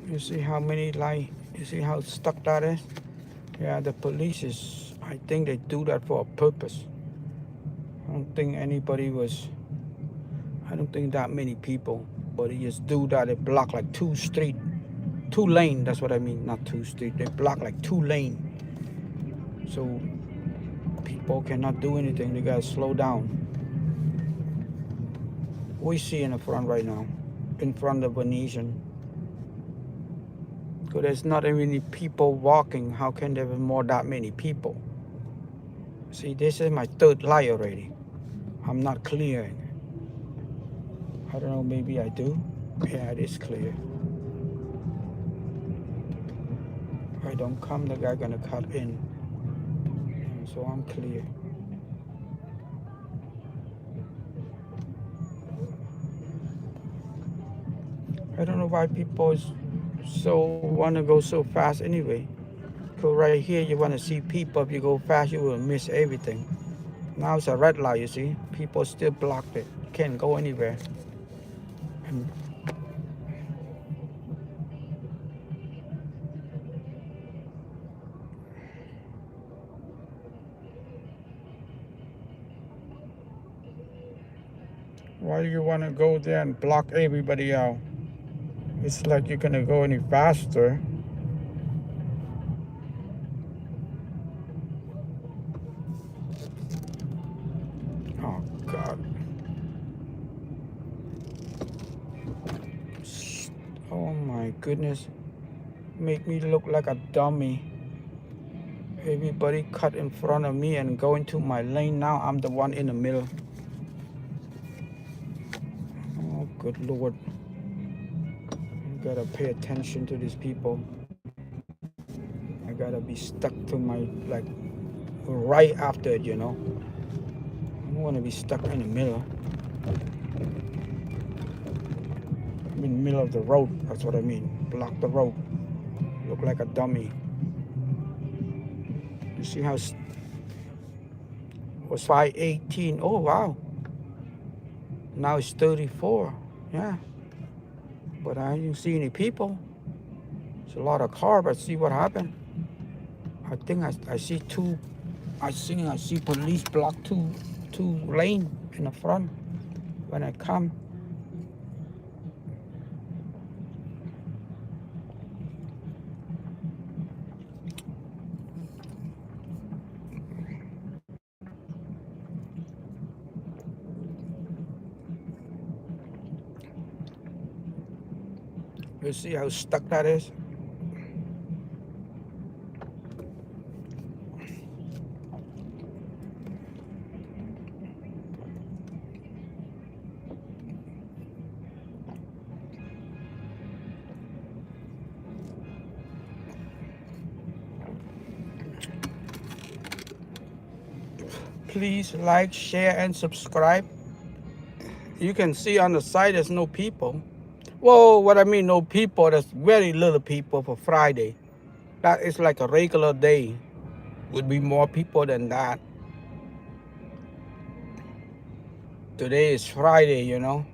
You see how many light, you see how stuck that is? Yeah, the police is, I think they do that for a purpose. I don't think anybody was, I don't think that many people, but they just do that. They block like 2 street, 2 lane, that's what I mean, not 2 street. They block like 2 lane. So people cannot do anything, they gotta slow down. We see in the front right now, in front of Venetian. Because there's not any people walking, how can there be more that many people? See, this is my 3rd light already. I'm not clearing. I don't know, maybe I do. Yeah, it is clear. If I don't come, the guy gonna cut in. So I'm clear. I don't know why people want to go so fast anyway. Because right here you want to see people. If you go fast, you will miss everything. Now it's a red light, you see. People still blocked it. Can't go anywhere. And why do you want to go there and block everybody out? It's like you're gonna go any faster. Oh God. Oh my goodness. Make me look like a dummy. Everybody cut in front of me and go into my lane. Now I'm the one in the middle. Oh, good Lord. I gotta pay attention to these people. I gotta be stuck to my, like, right after it, you know. I don't wanna be stuck in the middle. I'm in the middle of the road, that's what I mean. Block the road. Look like a dummy. You see how it was 518. Oh wow. Now it's 34. Yeah. But I didn't see any people. It's a lot of cars, but see what happened. I think I see two. I see police block two lane in the front when I come. You see how stuck that is? Please like, share, and subscribe. You can see on the side there's no people. Whoa, what I mean no people, there's very little people for Friday. That is like a regular day. Would be more people than that. Today is Friday, you know.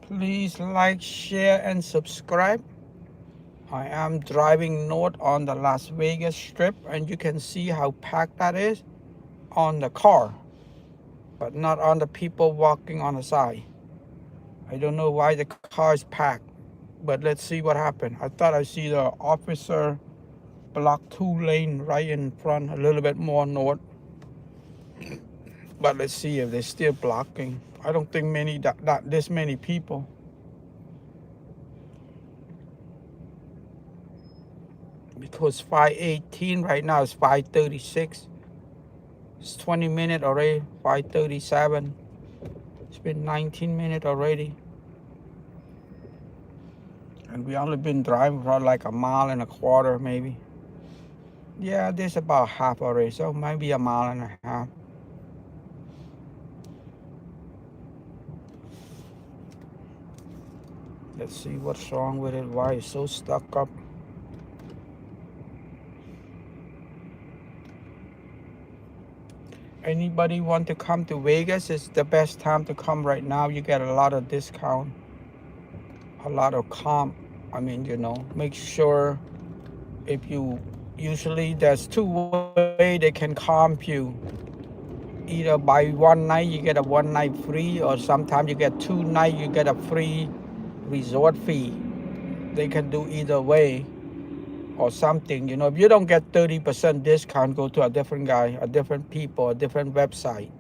Please like, share, and subscribe. I am driving north on the Las Vegas Strip, and you can see how packed that is on the car, but not on the people walking on the side. I don't know why the car is packed, but let's see what happened. I thought I see the officer block 2 lane right in front, a little bit more north. But let's see if they're still blocking. I don't think not this many people. Because 518 right now is 536. It's 20 minutes already, 537. It's been 19 minutes already. And we only been driving for like a mile and a quarter maybe. Yeah, this about half already, so maybe a mile and a half. Let's see what's wrong with it, why it's so stuck up. Anybody want to come to Vegas? It's the best time to come right now. You get a lot of discount, a lot of comp. I mean, you know, make sure if you, usually there's 2 ways they can comp you. Either by 1 night, you get a 1 night free, or sometimes you get 2 nights, you get a free resort fee. They can do either way or something. You know, if you don't get 30% discount, go to a different guy, a different people, a different website.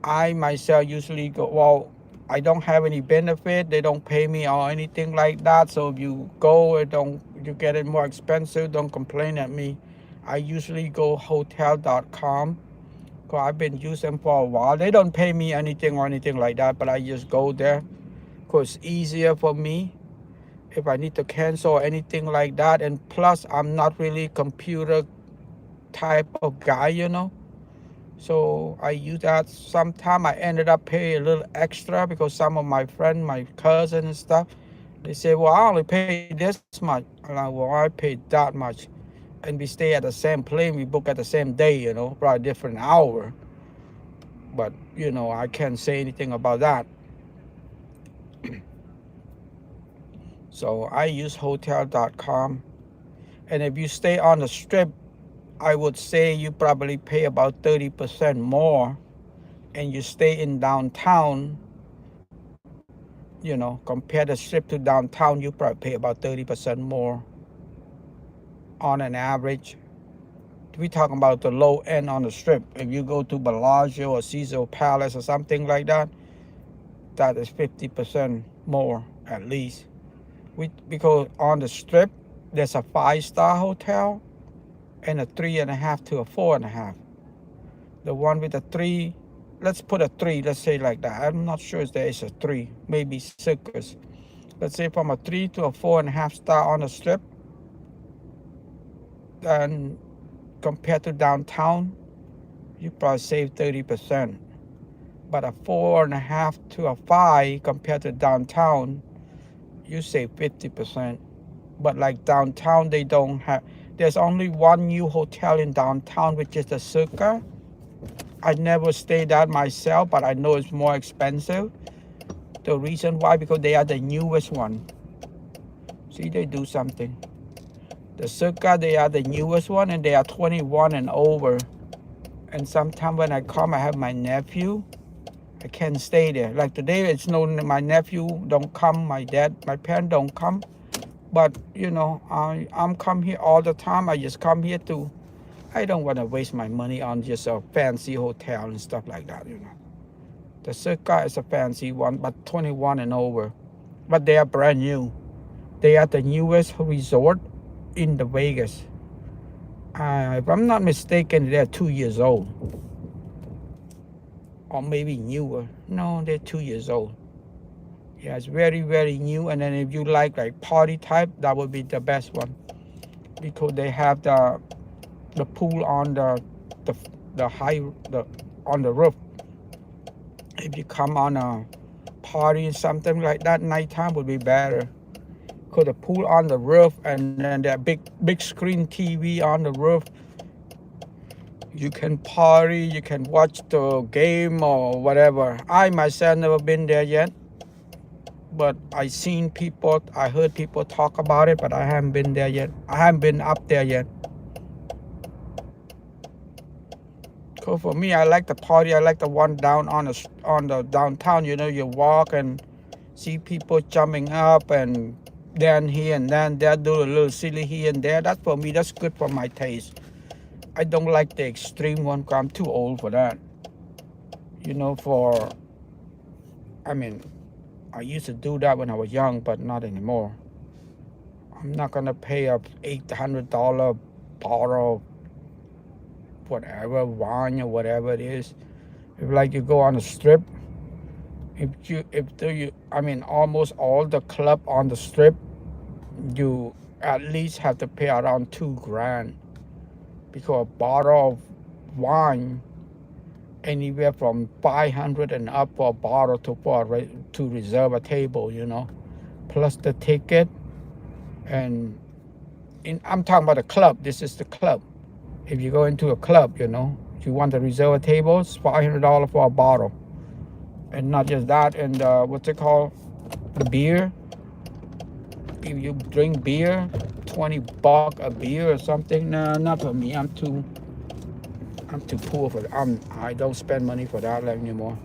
I myself usually go, well, I don't have any benefit. They don't pay me or anything like that. So if you go and you get it more expensive, don't complain at me. I usually go hotel.com Because I've been using them for a while. They don't pay me anything or anything like that, but I just go there because it's easier for me if I need to cancel anything like that. And plus, I'm not really computer type of guy, you know. So I use that. Sometimes I ended up paying a little extra because some of my friends, my cousin and stuff, they say, well, I only pay this much. I'm like, well, I paid that much. And we stay at the same plane. We book at the same day, you know, probably different hour. But, you know, I can't say anything about that. So I use hotel.com. And if you stay on the strip, I would say you probably pay about 30% more. And you stay in downtown, you know, compare the strip to downtown, you probably pay about 30% more on an average. We talking about the low end on the strip. If you go to Bellagio or Caesar Palace or something like that, that is 50% more at least. Because on the strip, there's a 5-star hotel and a 3.5 to a 4.5. The one with the 3, let's put a 3, let's say like that. I'm not sure if there is a 3, maybe Circus. Let's say from a 3 to a 4.5 star on the strip. And compared to downtown, you probably save 30%. But a 4.5 to a 5 compared to downtown, you save 50%. But like downtown, they don't have, there's only one new hotel in downtown, which is the Circa. I never stayed that myself, but I know it's more expensive. The reason why, because they are the newest one. See, they do something. The Circa, they are the newest one, and they are 21 and over. And sometimes when I come, I have my nephew. I can't stay there. Like today, it's no, my nephew don't come, my parents don't come. But, you know, I'm come here all the time. I just come here to, I don't want to waste my money on just a fancy hotel and stuff like that, you know. The Circa is a fancy one, but 21 and over. But they are brand new. They are the newest resort in the Vegas. If I'm not mistaken, they're 2 years old. Or maybe newer. No, they're 2 years old. Yeah, it's very, very new. And then if you like party type, that would be the best one. Because they have the pool on on the roof. If you come on a party or something like that, nighttime would be better. Because the pool on the roof and then that big screen TV on the roof. You can party, you can watch the game or whatever. I myself never been there yet. But I seen people, I heard people talk about it, but I haven't been there yet. I haven't been up there yet. So for me, I like the party. I like the one down on the downtown. You know, you walk and see people jumping up and then here and then there, do a little silly here and there. That for me, that's good for my taste. I don't like the extreme one because I'm too old for that. You know, I used to do that when I was young, but not anymore. I'm not going to pay a $800 bottle of whatever, wine or whatever it is. If like you go on the strip, almost all the club on the strip, you at least have to pay around $2,000. Because a bottle of wine, anywhere from $500 and up for a bottle to reserve a table, you know, plus the ticket. And I'm talking about the club. This is the club. If you go into a club, you know, if you want to reserve a table, it's $500 for a bottle. And not just that, and what's it called? The beer. If you drink beer, $20 a beer or something. No, not for me. I'm too poor for that. I don't spend money for that anymore.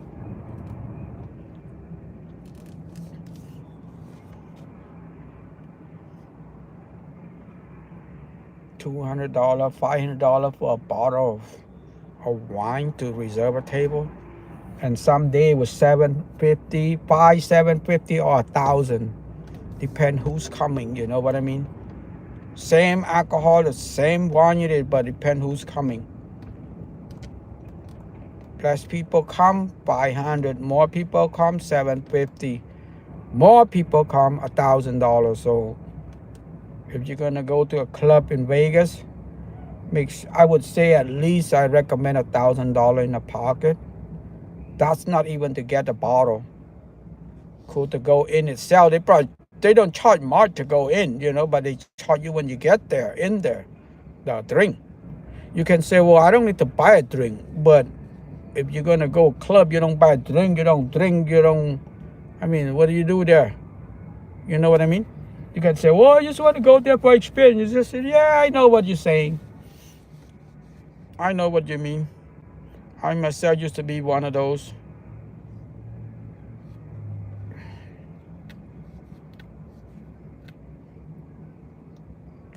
$200, $500 for a bottle of wine to reserve a table. And some day it was $750, $750 or $1,000. Depend who's coming, you know what I mean? Same alcohol, the same wine it is, but depend who's coming. less people come, 500. More people come, 750. More people come, $1,000. So if you're gonna go to a club in Vegas, I would say at least I recommend $1,000 in the pocket. That's not even to get the bottle. Cool to go in itself. They don't charge much to go in, you know, but they charge you when you get there, in there, the drink. You can say, well, I don't need to buy a drink, but if you're gonna go club, you don't buy a drink, you don't drink, you don't. I mean, what do you do there? You know what I mean? You can say, well, I just want to go there for experience. You just say, yeah, I know what you're saying. I know what you mean. I myself used to be one of those.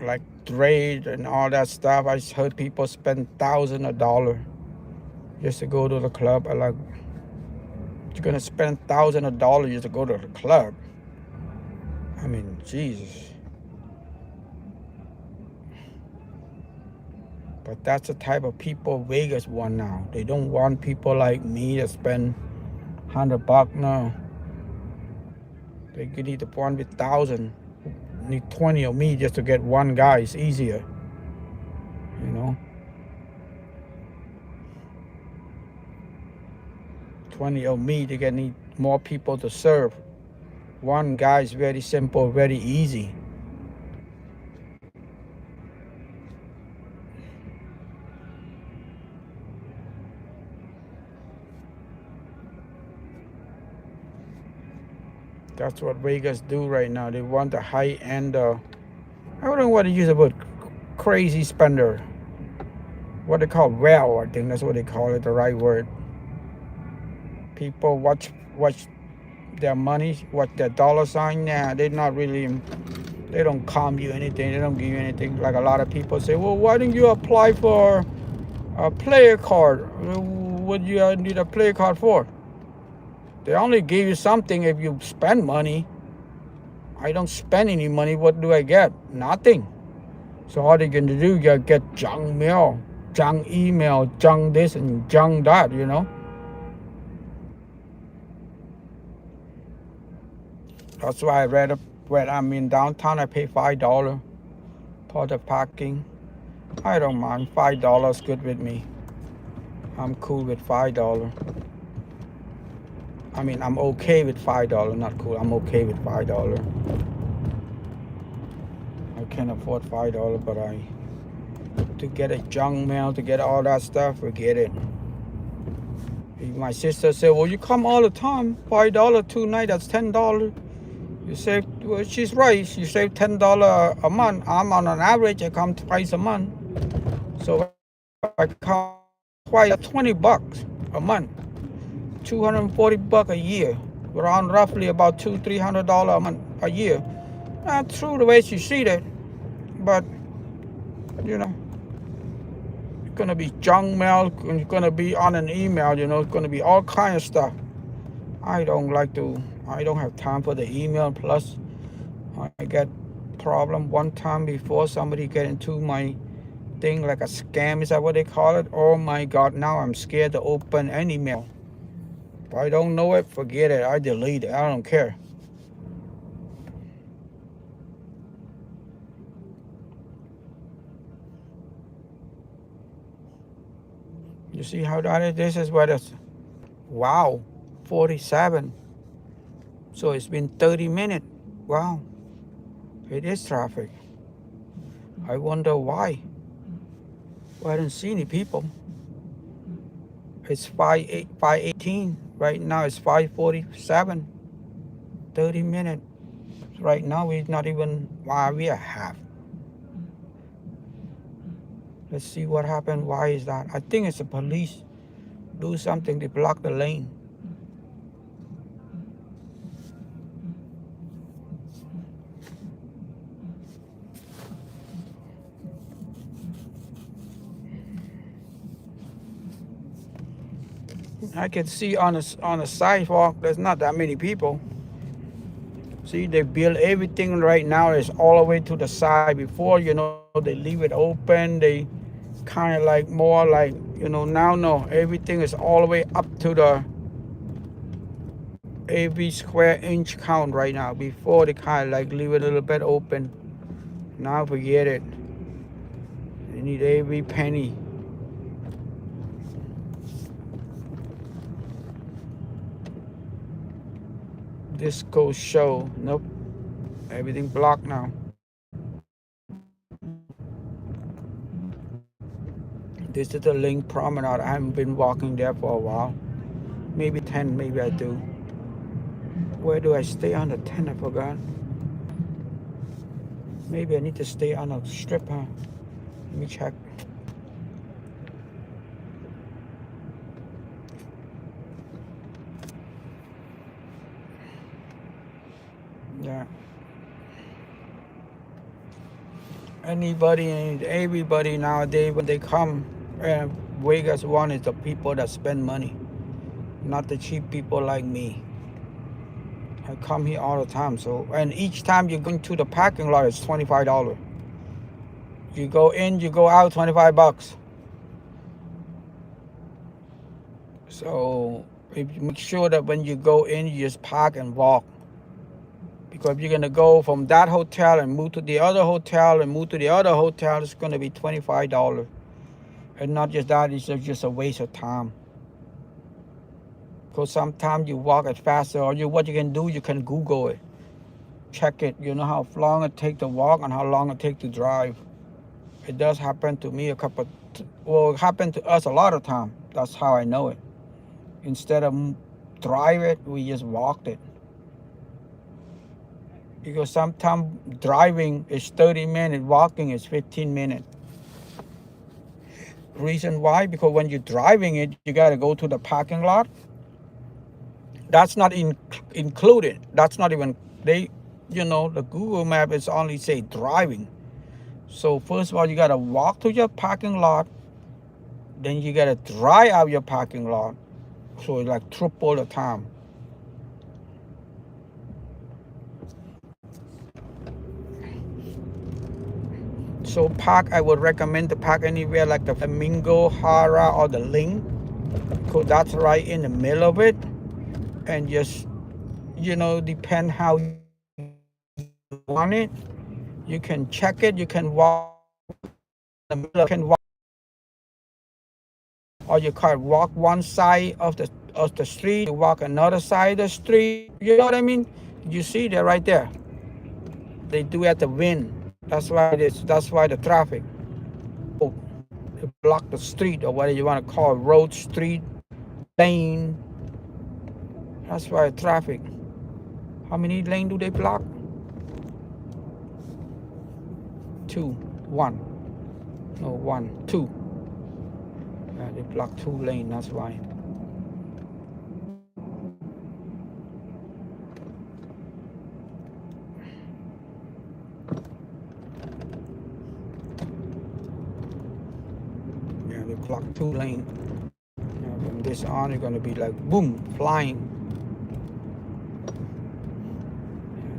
Like trade and all that stuff. I heard people spend thousands of dollars just to go to the club. I like, you're gonna spend thousands of dollars just to go to the club. I mean, Jesus. But that's the type of people Vegas want now. They don't want people like me to spend $100 now. They need to want with 1,000. Need 20 of me just to get one guy. It's easier, you know. 20 of me to get need more people to serve. One guy is very simple, very easy. That's what Vegas do right now. They want the high end. I don't want to use the word crazy spender. What they call well, I think that's what they call it, the right word. People watch their money, watch their dollar sign. Nah, they're not really. They don't calm you anything. They don't give you anything. Like a lot of people say, well, why don't you apply for a player card? What do you need a player card for? They only give you something if you spend money. I don't spend any money. What do I get? Nothing. So all they can do, you get junk mail, junk email, junk this and junk that, you know. That's why when I'm in downtown, I pay $5 for the parking. I don't mind. $5 good with me. I'm cool with $5. I mean, I'm okay with $5, not cool. I'm okay with $5. I can't afford $5, but to get a junk mail, to get all that stuff, forget it. My sister said, well, you come all the time, $5 2 nights, that's $10. You save, well, she's right. You save $10 a month. I'm on an average, I come twice a month. So I come twice, $20 a month. $240 a year, around roughly about $200-300 a month a year. Not true the way she see it, but you know, it's gonna be junk mail, it's gonna be on an email, you know, it's gonna be all kind of stuff. I don't have time for the email. Plus, I get problem one time before somebody get into my thing like a scam. Is that what they call it? Oh my God! Now I'm scared to open any mail. If I don't know it, forget it. I delete it. I don't care. You see how that is? This is what it's. Wow, 47. So it's been 30 minutes. Wow, it is traffic. I wonder why. Well, I didn't see any people. It's 5:18. Right now it's 5:47. 30 minutes. Right now we're not even, we are half. Let's see what happened. Why is that? I think it's the police do something to block the lane. I can see on the sidewalk, there's not that many people. See, they build everything right now is all the way to the side. Before, you know, they leave it open. They kind of like more like, now no, everything is all the way up to the every square inch count right now. Before they kind of like leave it a little bit open. Now forget it. You need every penny. This goes show. Nope. Everything blocked now. This is the Link Promenade. I haven't been walking there for a while. Maybe 10, maybe I do. Where do I stay on the 10? I forgot. Maybe I need to stay on a strip, huh? Let me check. Yeah. Anybody and everybody nowadays, when they come, Vegas one is the people that spend money, not the cheap people like me. I come here all the time. So, and each time you go into the parking lot, it's $25. You go in, you go out, $25. So, if you make sure that when you go in, you just park and walk. Because if you're going to go from that hotel and move to the other hotel and move to the other hotel, it's going to be $25. And not just that, it's just a waste of time. Because sometimes you walk it faster, or what you can do, you can Google it. Check it. You know how long it takes to walk and how long it takes to drive. It does happen to me it happened to us a lot of time. That's how I know it. Instead of drive it, we just walked it. Because sometimes driving is 30 minutes, walking is 15 minutes. Reason why? Because when you're driving it, you got to go to the parking lot. That's not included. That's not even, the Google map is only say driving. So first of all, you got to walk to your parking lot. Then you got to drive out your parking lot. So it's like triple the time. So park, I would recommend to park anywhere like the Flamingo, Hara, or the Link. Because that's right in the middle of it. And just, depend how you want it. You can check it. You can walk in the middle. You can walk, or you can walk one side of the street. You walk another side of the street. You know what I mean? You see that right there. They do at the wind. That's why the traffic. Oh, they block the street, or whatever you want to call it, road, street, lane. That's why traffic. How many lanes do they block? 2, 1. No, 1, 2. Yeah, they block 2 lanes, that's why. Yeah, they block 2 lanes. Yeah, from this on, it's gonna be like boom, flying.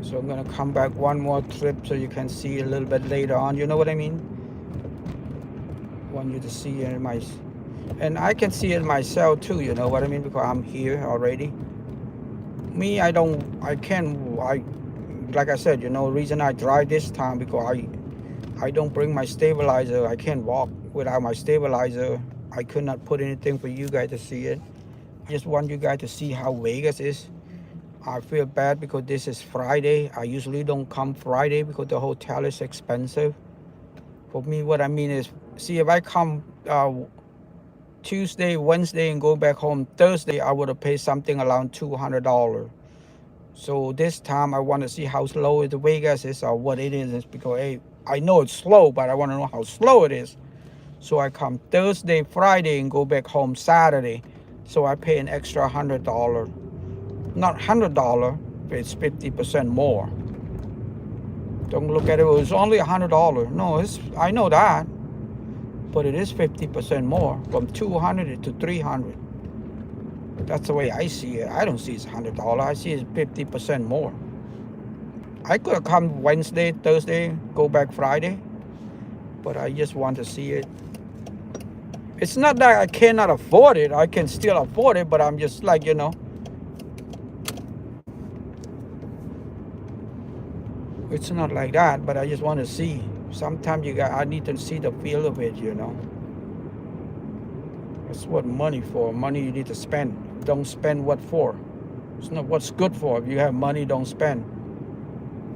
So I'm gonna come back one more trip so you can see a little bit later on. You know what I mean? Want you to see it and I can see it myself too. You know what I mean? Because I'm here already. Me, like I said, the reason I drive this time because I don't bring my stabilizer. I can't walk without my stabilizer. I could not put anything for you guys to see it. I just want you guys to see how Vegas is. I feel bad because this is Friday. I usually don't come Friday because the hotel is expensive. For me, what I mean is, see, if I come Tuesday, Wednesday, and go back home Thursday, I would have paid something around $200. So this time, I want to see how slow the Vegas is or what it is. Because, hey, I know it's slow, but I want to know how slow it is. So I come Thursday, Friday, and go back home Saturday. So I pay an extra $100. Not $100, but it's 50% more. Don't look at it, it's only $100. No, I know that. But it is 50% more, from $200 to $300. That's the way I see it. I don't see it's $100. I see it's 50% more. I could have come Wednesday, Thursday, go back Friday. But I just want to see it. It's not that I cannot afford it. I can still afford it, but I'm just like, you know, it's not like that, but I just want to see. Sometimes I need to see the feel of it, you know. That's what money for. Money you need to spend. Don't spend what for. It's not what's good for. If you have money, don't spend.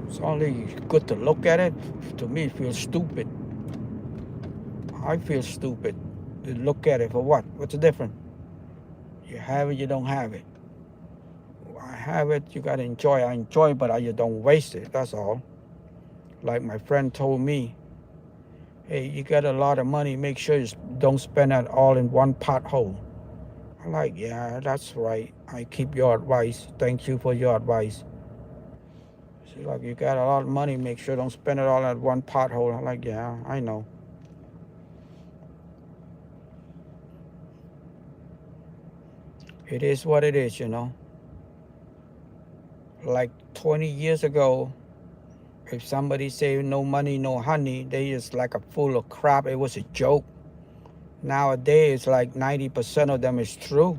It's only good to look at it. To me, it feels stupid. I feel stupid. To look at it for what? What's the difference? You have it, you don't have it. I have it, you gotta enjoy. I enjoy it, but I just don't waste it. That's all. Like my friend told me, hey, you got a lot of money, make sure you don't spend it all in one pothole. I'm like, yeah, that's right. I keep your advice. Thank you for your advice. She's like, you got a lot of money, make sure don't spend it all at one pothole. I'm like, yeah, I know. It is what it is, you know. Like 20 years ago, if somebody say no money, no honey, they just like a full of crap. It was a joke. Nowadays, it's like 90% of them is true.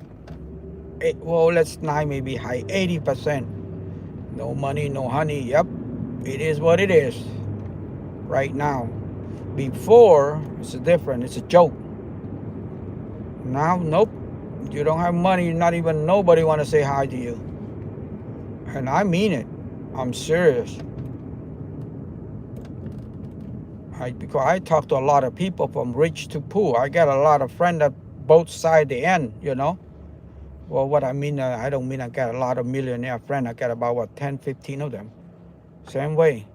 Well, let's not maybe high 80%. No money, no honey. Yep, it is what it is right now. Before, it's different. It's a joke. Now, nope. You don't have money. Not even nobody want to say hi to you. And I mean it. I'm serious. Because I talk to a lot of people from rich to poor. I got a lot of friends at both sides the end, you know. Well, what I mean, I don't mean I got a lot of millionaire friends. I got about, 10, 15 of them. Same way.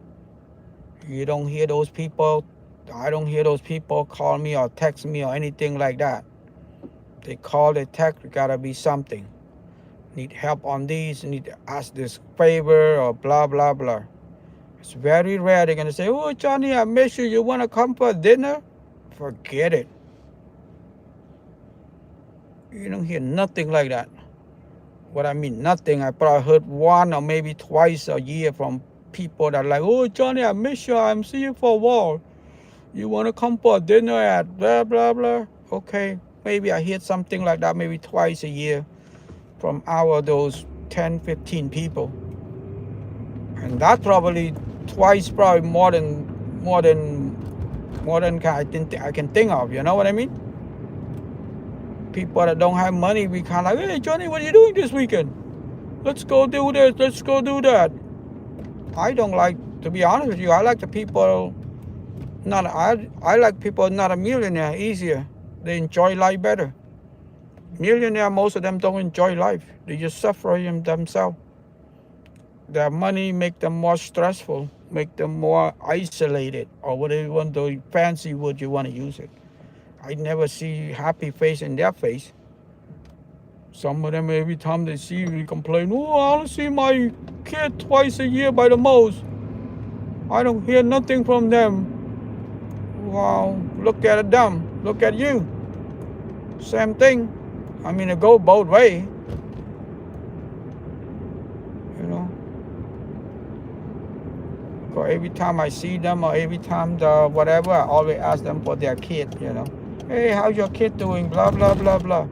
You don't hear those people. I don't hear those people call me or text me or anything like that. They call, they text, it gotta be something. Need help on these, need to ask this favor or blah, blah, blah. It's very rare they're going to say, oh, Johnny, I miss you. You want to come for dinner? Forget it. You don't hear nothing like that. What I mean, nothing. I probably heard one or maybe twice a year from people that are like, oh, Johnny, I miss you. I'm seeing you for a while. You want to come for dinner at blah, blah, blah? Okay. Maybe I hear something like that maybe twice a year from those 10, 15 people. And that probably twice, probably more than I can think of. You know what I mean? People that don't have money, we kind of like, hey, Johnny, what are you doing this weekend? Let's go do this. Let's go do that. I don't like, to be honest with you, I like the people, I like people not a millionaire, easier. They enjoy life better. Millionaire, most of them don't enjoy life. They just suffer themselves. Their money make them more stressful, make them more isolated, or whatever you want, the fancy word you want to use it. I never see happy face in their face. Some of them, every time they see me, complain, oh, I only see my kid twice a year by the most. I don't hear nothing from them. Wow, look at them, look at you. Same thing. I mean, it goes both ways. You know? Because every time I see them or every time whatever, I always ask them for their kid, you know. Hey, how's your kid doing? Blah, blah, blah, blah.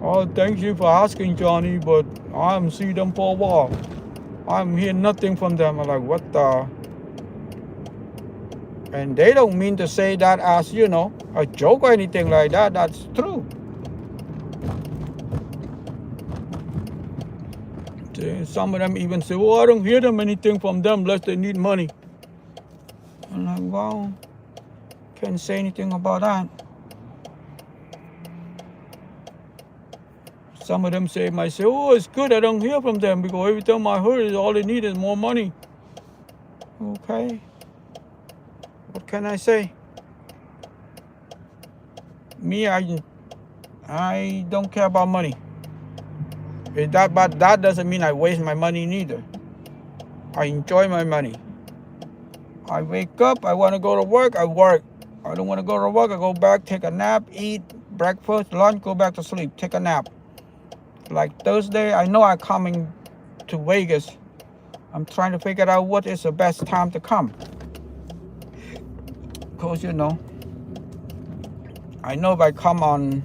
Oh, thank you for asking, Johnny, but I haven't seen them for a while. I haven't heard nothing from them. I'm like, what the? And they don't mean to say that as, you know, a joke or anything like that. That's true. Some of them even say, well, I don't hear them anything from them unless they need money. I'm like, well, can't say anything about that. Some of them might say, oh, it's good I don't hear from them because every time I heard, all they need is more money. Okay. What can I say? Me, I don't care about money. But that doesn't mean I waste my money neither. I enjoy my money. I wake up, I want to go to work, I work. I don't want to go to work, I go back, take a nap, eat breakfast, lunch, go back to sleep, take a nap. Like Thursday, I know I'm coming to Vegas. I'm trying to figure out what is the best time to come. Because, you know, I know if I come on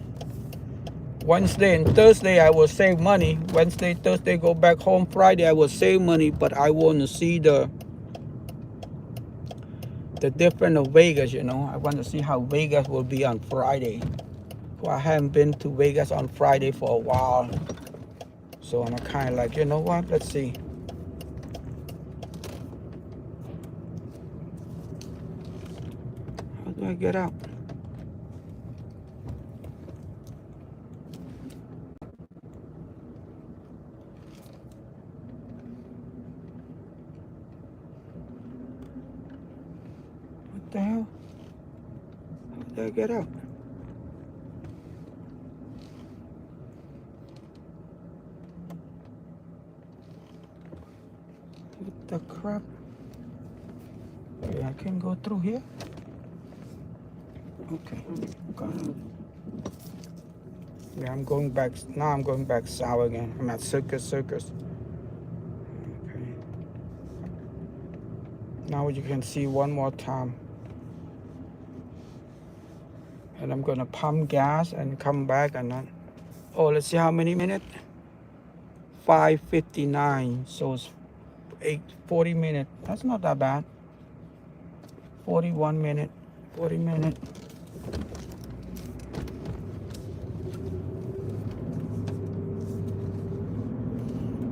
Wednesday and Thursday, I will save money. Wednesday, Thursday, go back home. Friday, I will save money, but I want to see the difference of Vegas, you know. I want to see how Vegas will be on Friday. Well, I haven't been to Vegas on Friday for a while. So I'm kind of like, you know what? Let's see. How do I get out? What the hell? How do I get out? What the crap? Okay, I can go through here. Okay, got it. Yeah, I'm going back. Now I'm going back south again. I'm at Circus. Okay. Now you can see one more time. And I'm gonna pump gas and come back and then. Oh, let's see how many minutes. 5:59. So it's 40 minutes. That's not that bad. 41 minutes. 40 minutes.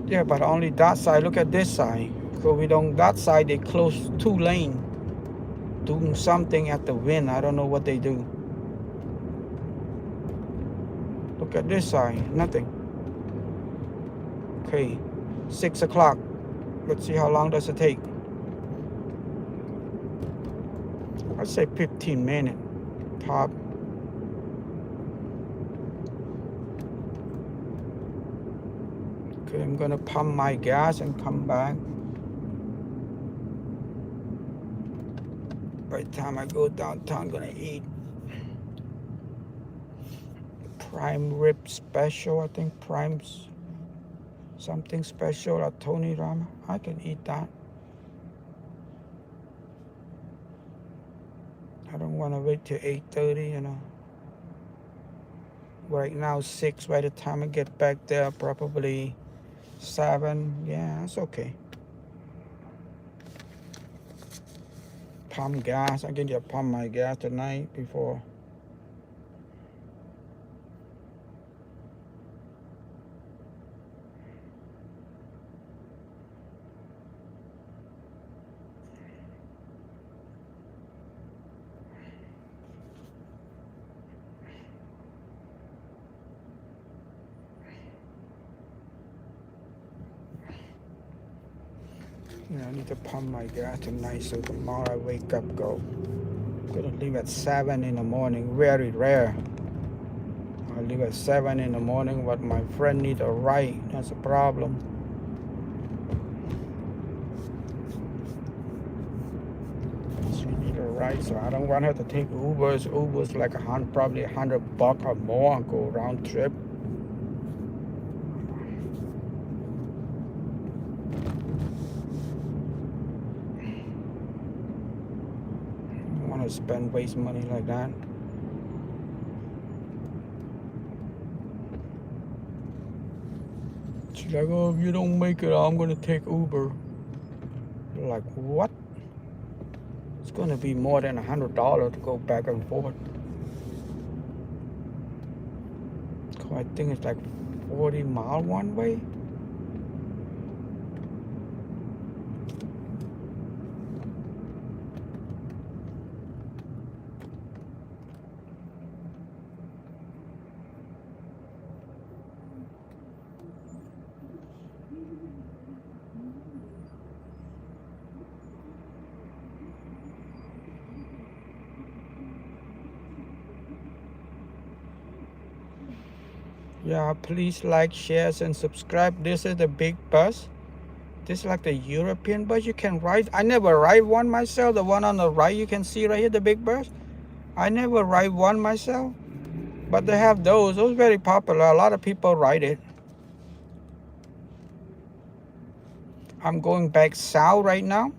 Yeah, but only that side. Look at this side. So we don't, that side they close 2 lanes. Doing something at the wind. I don't know what they do. Look at this side. Nothing. Okay. 6 o'clock. Let's see how long does it take. I'd say 15 minutes. Top. Okay, I'm gonna pump my gas and come back. By the time I go downtown, I'm gonna eat prime rib special. I think prime's something special at Tony Rama. I can eat that. I don't want to wait till 8:30, you know. Right now 6. By the time I get back there, probably 7. Yeah, that's okay. Pump gas. I can just pump my gas tonight before. Yeah, I need to pump my gas tonight so tomorrow I wake up, go. I'm gonna leave at 7 in the morning. Very rare. I leave at 7 in the morning, but my friend needs a ride. That's a problem. She needs a ride, so I don't want her to take Ubers. Uber's like probably $100 or more and go round trip. Spend waste money like that. She's like, oh, if you don't make it, I'm gonna take Uber. You're like, what? It's gonna be more than $100 to go back and forth. So I think it's like 40 miles one way. Yeah, please like, shares, and subscribe. This is the big bus. This is like the European bus you can ride. I never ride one myself. The one on the right you can see right here, the big bus. I never ride one myself. But they have those. Those are very popular. A lot of people ride it. I'm going back south right now.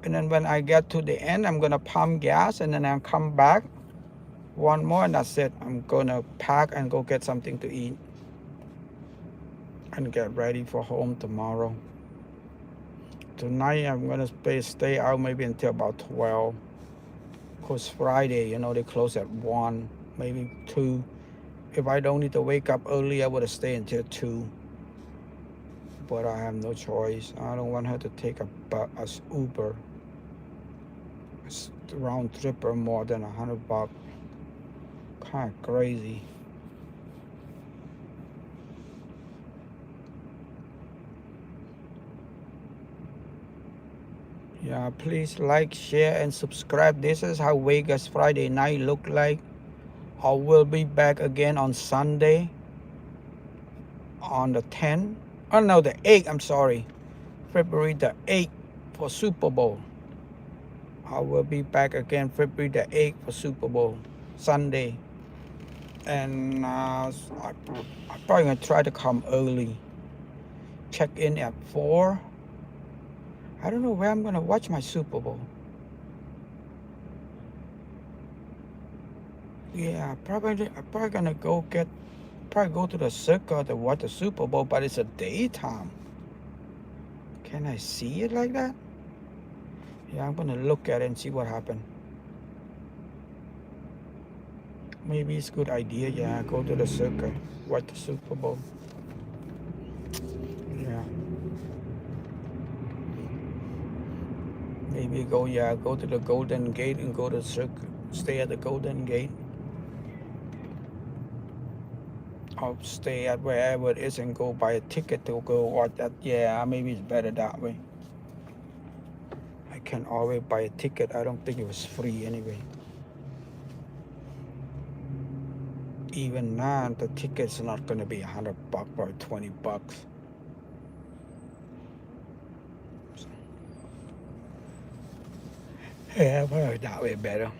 And then when I get to the end, I'm going to pump gas and then I'll come back. One more and that's it. I'm gonna pack and go get something to eat and get ready for home tomorrow. Tonight I'm gonna stay out maybe until about 12. Cause Friday, you know, they close at 1, maybe 2. If I don't need to wake up early, I would have stayed until 2. But I have no choice. I don't want her to take a Uber. It's round trip or more than $100. Kind of crazy. Yeah, please like, share, and subscribe. This is how Vegas Friday night look like. I will be back again on Sunday on the 10th. Oh no, the 8th, I'm sorry. February the 8th for Super Bowl. I will be back again February the 8th for Super Bowl, Sunday. And I'm probably going to try to come early. Check in at 4. I don't know where I'm going to watch my Super Bowl. Yeah, I'm probably going to go to the circle to watch the Super Bowl, but it's a daytime. Can I see it like that? Yeah, I'm going to look at it and see what happened. Maybe it's a good idea. Yeah, go to the circle, watch the Super Bowl. Yeah. Maybe go to the Golden Gate and go to the circle. Stay at the Golden Gate. I'll stay at wherever it is and go buy a ticket to go watch that. Yeah, maybe it's better that way. I can always buy a ticket. I don't think it was free anyway. Even now, the ticket's not going to be $100 or $20. Yeah, well, that way better.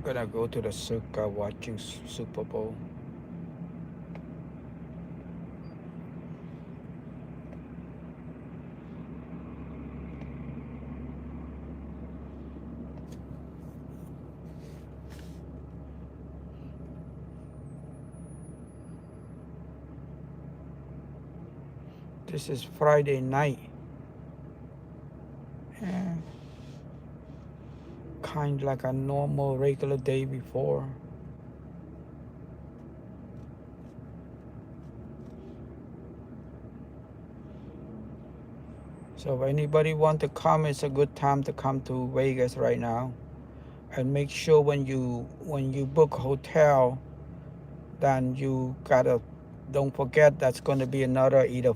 I'm gonna go to the circle watching Super Bowl. This is Friday night. Yeah. Kind of like a normal regular day before. So if anybody want to come, it's a good time to come to Vegas right now. And make sure when you book a hotel, then you gotta, don't forget that's going to be another either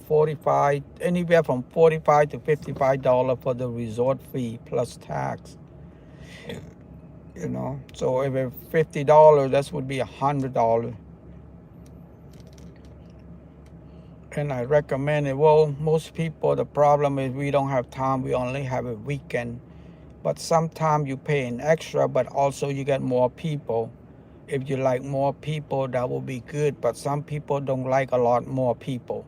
anywhere from $45 to $55 for the resort fee plus tax. You know, so if it's $50, that would be $100. And I recommend it. Well, most people, the problem is we don't have time. We only have a weekend. But sometimes you pay an extra, but also you get more people. If you like more people, that will be good. But some people don't like a lot more people.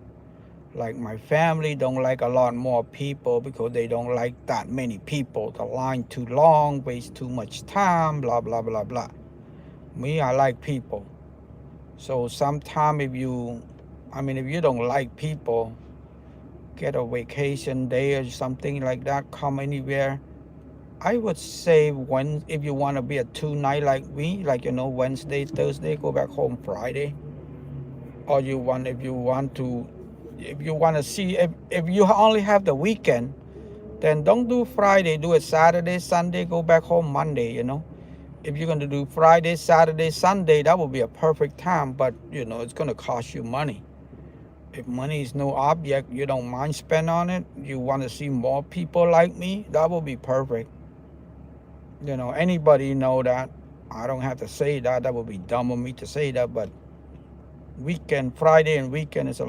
Like my family don't like a lot more people because they don't like that many people. The line too long, waste too much time, blah, blah, blah, blah. Me, I like people. So sometime if you don't like people, get a vacation day or something like that, come anywhere. I would say if you want to be a 2-night like me, like, you know, Wednesday, Thursday, go back home Friday. Or if you want to see, if you only have the weekend, then don't do Friday, do it Saturday, Sunday, go back home Monday, you know. If you're going to do Friday, Saturday, Sunday, that would be a perfect time, but, you know, it's going to cost you money. If money is no object, you don't mind spend on it, you want to see more people like me, that would be perfect. You know, anybody know that I don't have to say that. That would be dumb of me to say that. But weekend, Friday and weekend is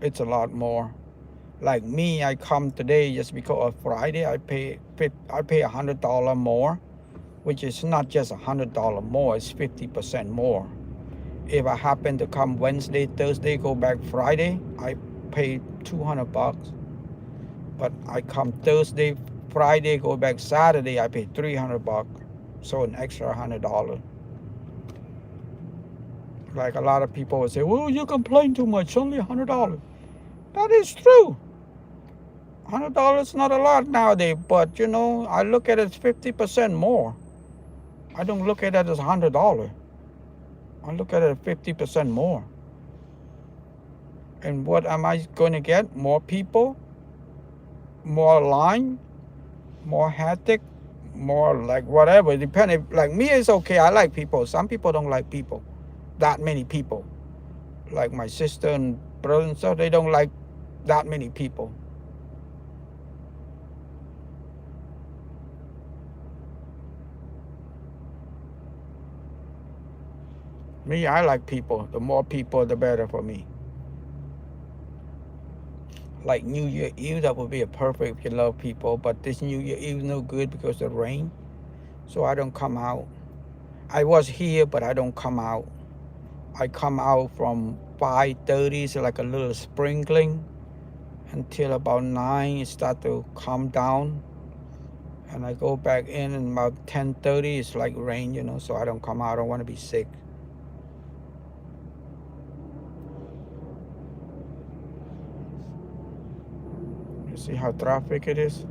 it's a lot more. Like me, I come today just because of Friday. I pay $100 more, which is not just $100 more. It's 50% more. If I happen to come Wednesday, Thursday, go back Friday, I pay $200. But I come Thursday, Friday, go back Saturday, I pay $300. So an extra $100. Like a lot of people would say, well, you complain too much, only $100. That is true. $100 is not a lot nowadays, but you know, I look at it as 50% more. I don't look at it as $100. I look at it as 50% more. And what am I going to get? More people, more line, more hectic, more like whatever. Depending, like me, it's okay. I like people. Some people don't like people. That many people. Like my sister and brother and stuff, they don't like that many people. Me, I like people. The more people, the better for me. Like New Year Eve, that would be a perfect if you love people. But this New Year Eve is no good because of the rain. So I don't come out. I was here, but I don't come out. I come out from 5:30, so like a little sprinkling, until about 9, it start to calm down. And I go back in, and about 10:30, it's like rain, you know, so I don't come out. I don't want to be sick. You see how traffic it is?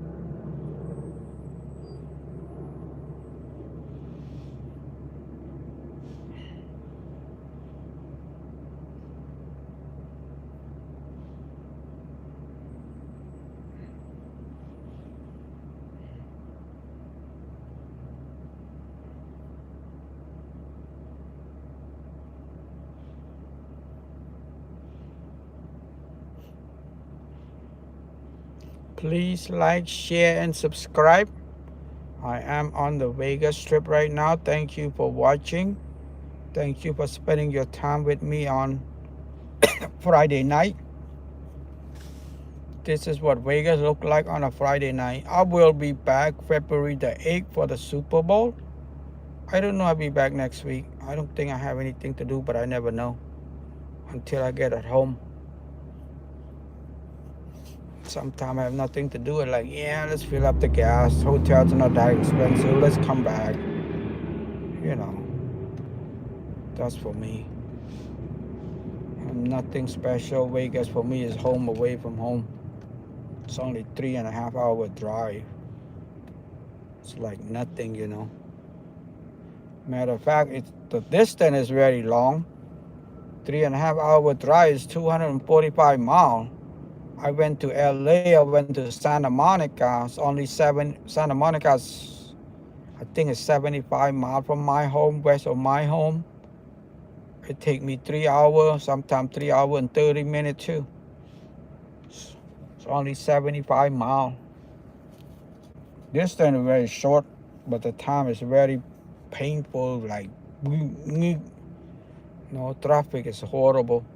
Please like, share, and subscribe. I am on the Vegas Strip right now. Thank you for watching. Thank you for spending your time with me on Friday night. This is what Vegas look like on a Friday night. I will be back February the 8th for the Super Bowl. I don't know I'll be back next week. I don't think I have anything to do, but I never know until I get at home. Sometimes I have nothing to do. Like, yeah, let's fill up the gas. Hotels are not that expensive. Let's come back. You know, that's for me. Nothing special. Vegas for me is home away from home. It's only 3.5 hour drive. It's like nothing, you know. Matter of fact, the distance is very long. 3.5 hour drive is 245 miles. I went to LA, I went to Santa Monica. It's only Santa Monica's, I think it's 75 miles from my home, west of my home. It take me 3 hours, sometimes 3 hours and 30 minutes too. It's only 75 miles. Distance is very short, but the time is very painful, like, no, traffic is horrible.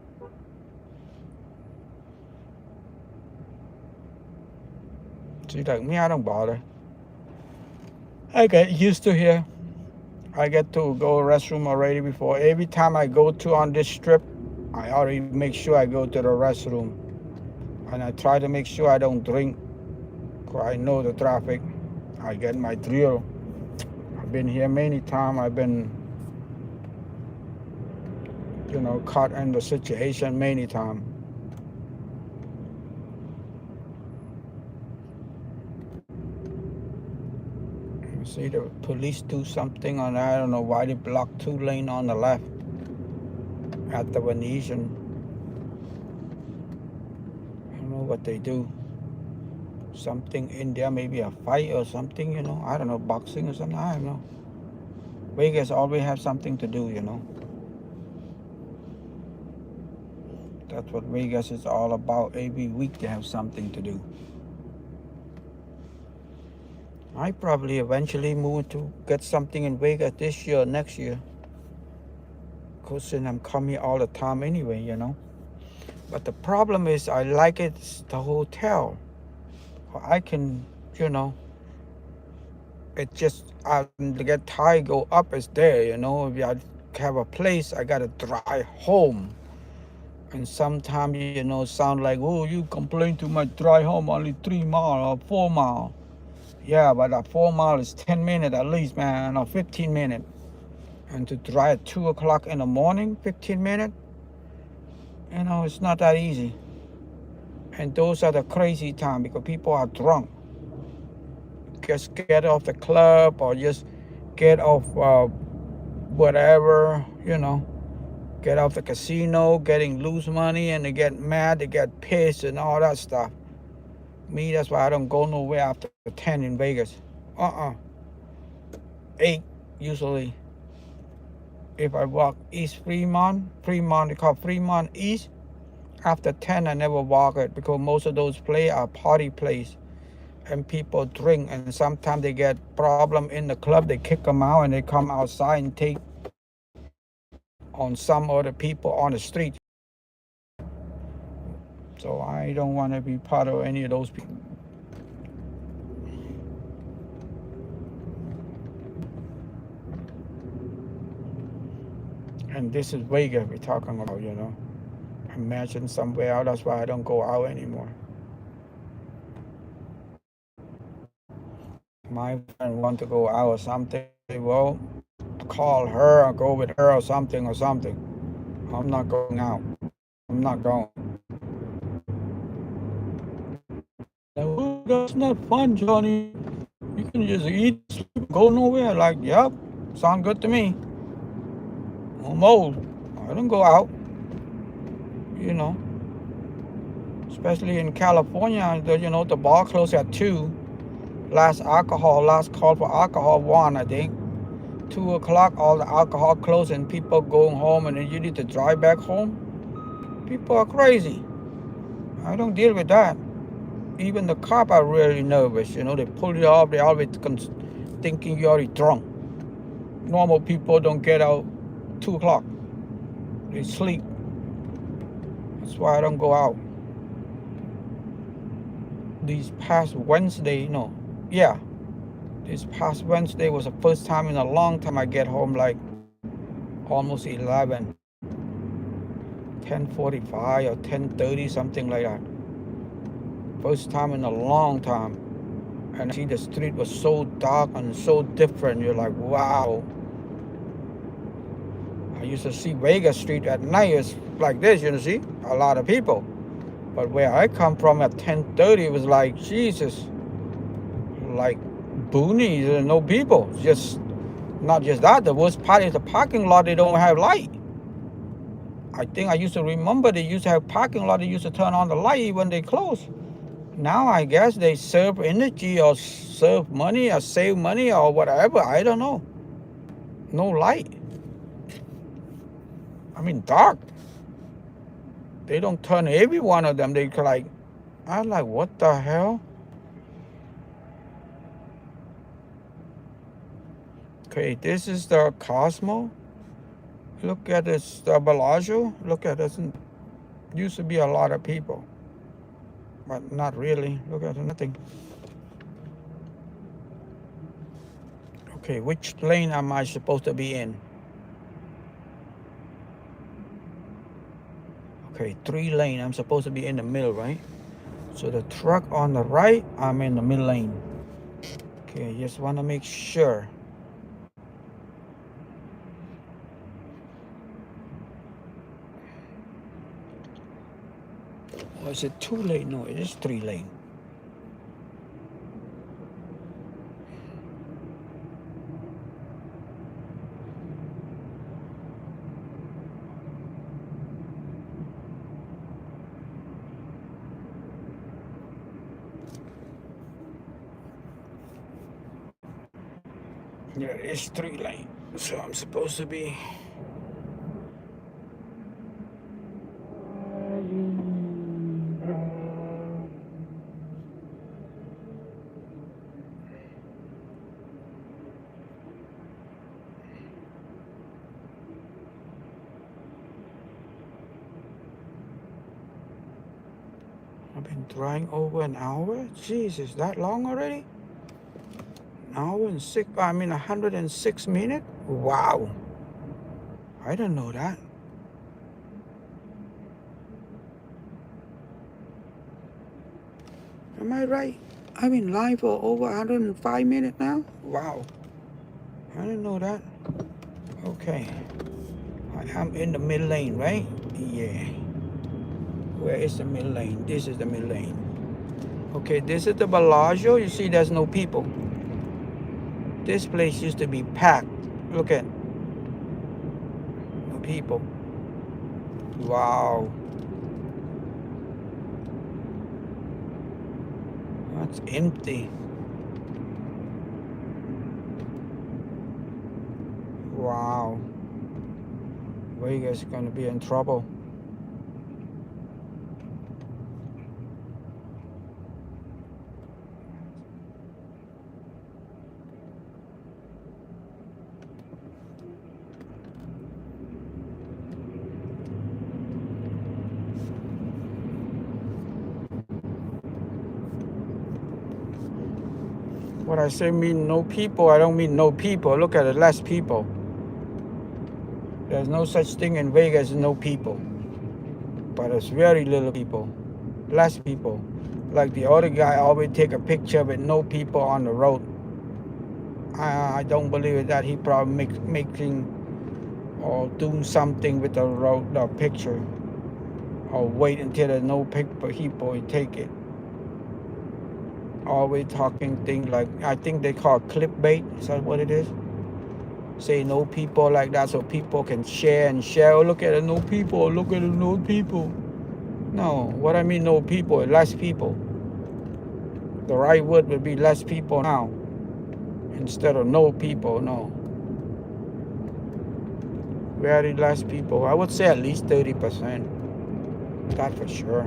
See, like me, I don't bother. I get used to here. I get to go restroom already before. Every time I go to on this strip, I already make sure I go to the restroom. And I try to make sure I don't drink, because I know the traffic. I get my drill. I've been here many times. I've been, you know, caught in the situation many times. See the police do something on, I don't know why they blocked 2 lanes on the left at the Venetian. I don't know what they do. Something in there, maybe a fight or something, you know. I don't know, boxing or something, I don't know. Vegas always have something to do, you know. That's what Vegas is all about. Every week they have something to do. I probably eventually move to get something in Vegas this year, next year. Because I'm coming all the time anyway, you know. But the problem is I like it, the hotel. I can, you know, it just, I get tired, go up, it's there, you know. If I have a place, I got to drive home. And sometimes, you know, sound like, oh, you complain too much, drive home only 3 miles or 4 miles. Yeah, but that 4 miles is 10 minutes at least, man, or 15 minutes. And to drive at 2 o'clock in the morning, 15 minutes, you know, it's not that easy. And those are the crazy time because people are drunk. Just get off the club or just get off whatever, you know, get off the casino, getting lose money, and they get mad, they get pissed and all that stuff. Me, that's why I don't go nowhere after 10 in Vegas. 8 usually. If I walk East Fremont, they call Fremont East, after 10 I never walk it because most of those places are party places. And people drink, and sometimes they get problem in the club, they kick them out and they come outside and take on some other people on the street. So I don't want to be part of any of those people. And this is Vegas we're talking about, you know. Imagine somewhere else, that's why I don't go out anymore. My friend want to go out or something, well, call her or go with her or something. I'm not going out. I'm not going. Oh, that's not fun, Johnny. You can just eat, sleep, go nowhere. Like, yep, sound good to me. I'm old. I don't go out. You know, especially in California, you know, the bar closed at 2. Last call for alcohol 1, I think. 2 o'clock, all the alcohol closed and people going home, and then you need to drive back home. People are crazy. I don't deal with that. Even the cop are really nervous. You know, they pull you off. They always thinking you're already drunk. Normal people don't get out 2 o'clock. They sleep. That's why I don't go out. These past Wednesday, this past Wednesday was the first time in a long time I get home like almost 11, 10:45 or 10:30, something like that. First time in a long time. And I see the street was so dark and so different. You're like, wow. I used to see Vegas Street at night. It's like this, you know, see? A lot of people. But where I come from at 10:30, it was like, Jesus, like boonies and no people. Just not just that. The worst part is the parking lot, they don't have light. I think I used to remember they used to have parking lot, they used to turn on the light when they close. Now I guess they serve energy or serve money or save money or whatever. I don't know. No light. I mean, dark. They don't turn every one of them. They like, I'm like, what the hell? Okay, this is the Cosmo. Look at this, the Bellagio. Look at this. Used to be a lot of people, but not really. Look at nothing. Okay, which lane am I supposed to be in? Okay, 3 lane. I'm supposed to be in the middle, right? So the truck on the right, I'm in the middle lane. Okay, just want to make sure. Or is it 2 lane? No, it is 3 lane. Yeah, it's 3 lane. So I'm supposed to be. I've been driving over an hour. Jeez, is that long already? An hour and 106 minutes? Wow. I didn't know that. Am I right? I've been live for over 105 minutes now? Wow. I didn't know that. Okay. I am in the mid lane, right? Yeah. Where is the mid lane? This is the mid lane. Okay, this is the Bellagio. You see there's no people. This place used to be packed. Look at no people. Wow. That's empty. Wow. Vegas is gonna be in trouble. What I say mean no people, I don't mean no people. Look at it, less people. There's no such thing in Vegas, no people. But it's very little people. Less people. Like the other guy always take a picture with no people on the road. I don't believe that he probably making or doing something with the road, the picture. Or wait until there's no people he take it. Always talking things like, I think they call it clickbait. Is that what it is? Say no people like that so people can share and share. Oh, look at it, no people. Look at it, no people. No, what I mean no people, less people. The right word would be less people now. Instead of no people, no. Very less people. I would say at least 30%. That for sure.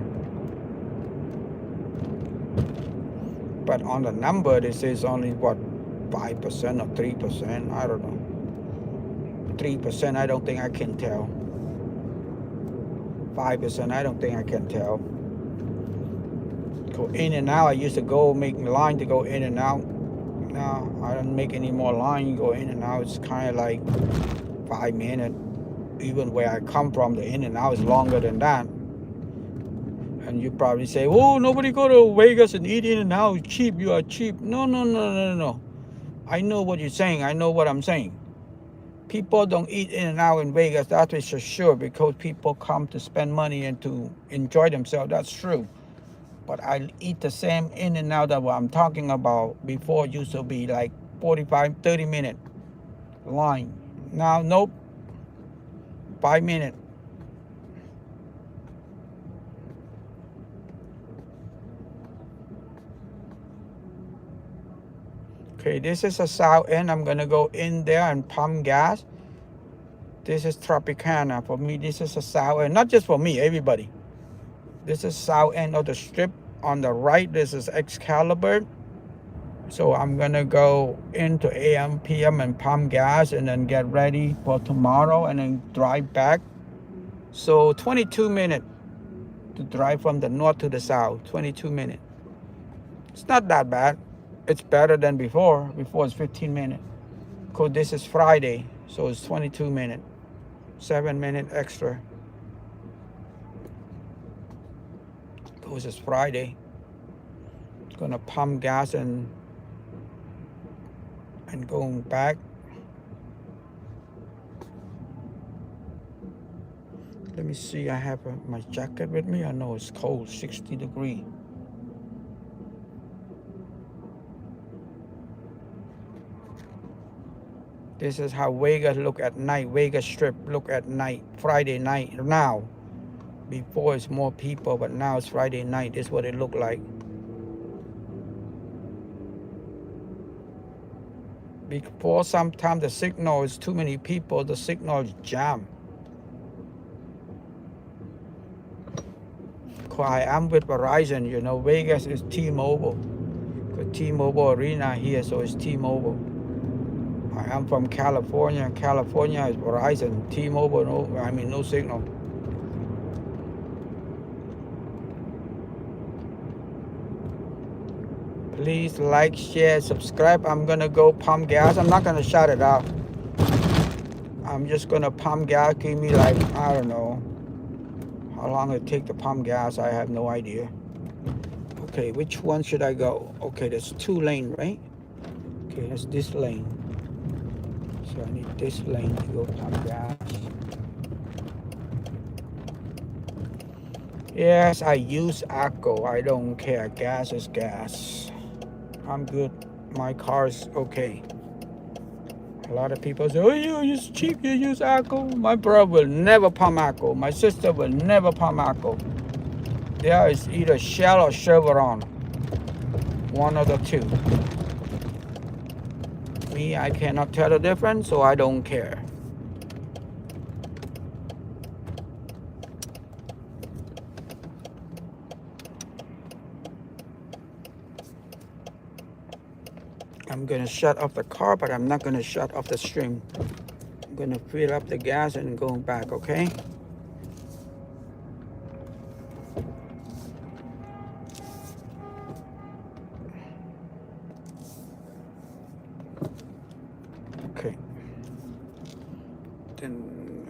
But on the number, they say it's only, what, 5% or 3%? I don't know. 3%, I don't think I can tell. 5%, I don't think I can tell. Go in and out. I used to go make line to go in and out. Now, I don't make any more line. Go in and out. It's kind of like 5 minutes. Even where I come from, the in and out is longer than that. And you probably say, oh, nobody go to Vegas and eat in and out. It's cheap. You are cheap. No. I know what you're saying. I know what I'm saying. People don't eat in and out in Vegas. That is for sure, because people come to spend money and to enjoy themselves. That's true. But I eat the same in and out that what I'm talking about before. Used to be like 45, 30 minute line. Now, nope. 5 minutes. Okay, this is a south end. I'm gonna go in there and pump gas. This is Tropicana. For me, this is a south end. Not just for me, everybody. This is south end of the strip. On the right, this is Excalibur. So I'm gonna go into AM, PM and pump gas and then get ready for tomorrow and then drive back. So 22 minutes to drive from the north to the south. 22 minutes. It's not that bad. It's better than before. Before it's 15 minutes. Because this is Friday, so it's 22 minutes. 7 minutes extra. Because it's Friday. Gonna pump gas and going back. Let me see, I have my jacket with me. I know it's cold, 60 degrees. This is how Vegas look at night. Vegas Strip look at night. Friday night now. Before it's more people, but now it's Friday night. This is what it look like. Before sometimes the signal is too many people. The signal is jammed. I am with Verizon. You know, Vegas is T-Mobile. Because T-Mobile Arena here, so it's T-Mobile. I am from California. California is Verizon. T-Mobile, no signal. Please like, share, subscribe. I'm gonna go pump gas. I'm not gonna shut it off. I'm just gonna pump gas. Give me like, I don't know how long it take to pump gas. I have no idea. Okay, which one should I go? Okay, there's 2 lanes, right? Okay, that's this lane. So I need this lane to go pump gas. Yes, I use Akko. I don't care. Gas is gas. I'm good. My car is okay. A lot of people say, oh, you use cheap, you use Akko. My brother will never pump Akko. My sister will never pump Akko. There is either Shell or Chevron. One of the two. Me, I cannot tell the difference, so I don't care. I'm gonna shut off the car, but I'm not gonna shut off the stream. I'm gonna fill up the gas and go back, okay? Okay. Then,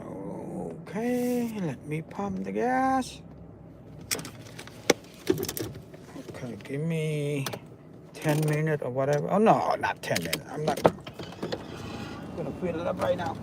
okay, let me pump the gas. Okay, give me 10 minutes or whatever. Oh, no, not 10 minutes. I'm not gonna fill it up right now.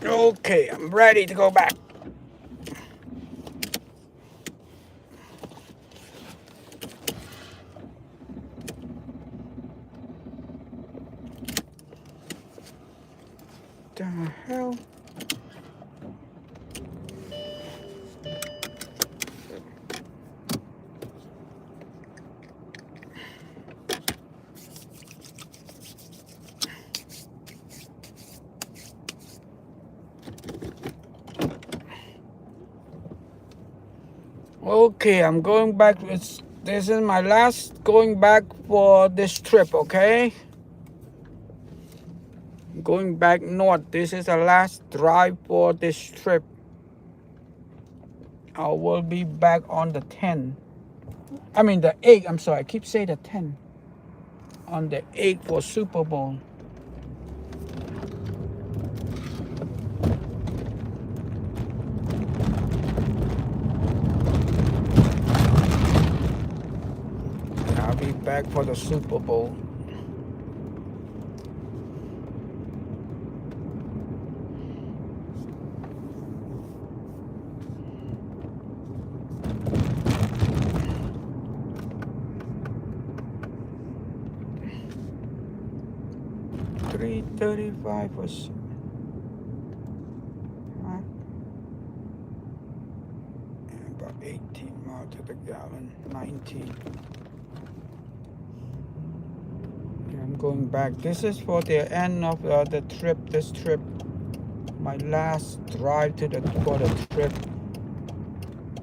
Okay, I'm ready to go back. The hell? Okay, I'm going back. This is my last going back for this trip, okay? I'm going back north. This is the last drive for this trip. I will be back on the 10th. I mean the 8th, I'm sorry. I keep saying the 10th. On the 8th for Super Bowl. I'll be back for the Super Bowl. $3.35 was about 18 miles to the gallon. 19. I'm going back. This is for the end of the trip. This trip, my last drive to for the trip.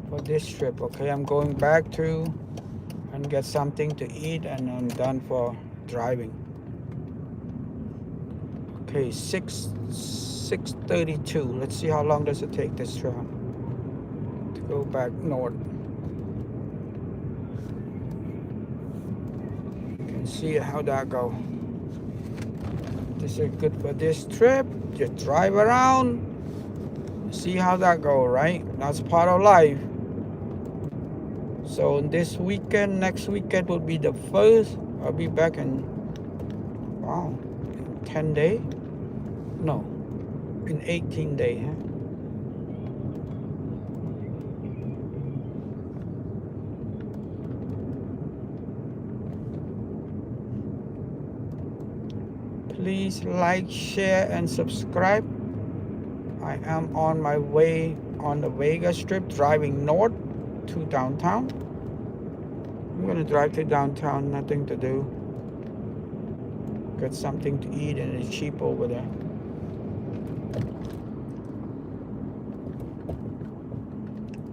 For this trip, okay. I'm going back to and get something to eat, and I'm done for driving. Okay, 6:32. Let's see how long does it take this trip to go back north. You can see how that go. This is good for this trip. Just drive around, see how that go, right? That's part of life. So this weekend, next weekend will be the first. I'll be back in, wow, 10 days? No, in 18 days, huh? Please like, share, and subscribe. I am on my way on the Vegas Strip, driving north to downtown. I'm gonna drive to downtown, nothing to do. Got something to eat, and it's cheap over there.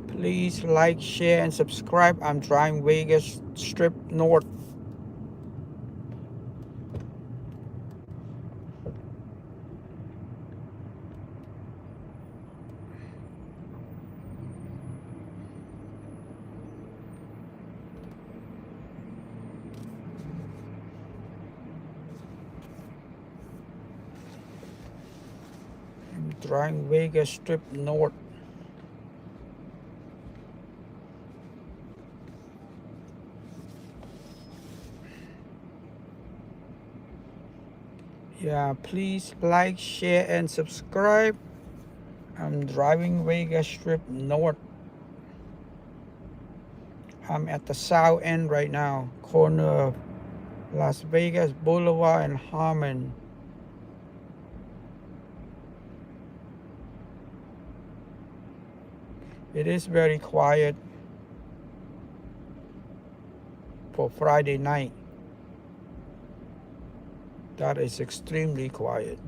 Please like, share, and subscribe. I'm driving Vegas Strip north. I'm driving Vegas Strip north. Yeah, please like, share, and subscribe. I'm driving Vegas Strip north. I'm at the south end right now, corner of Las Vegas Boulevard and Harmon. It is very quiet for Friday night. That is extremely quiet.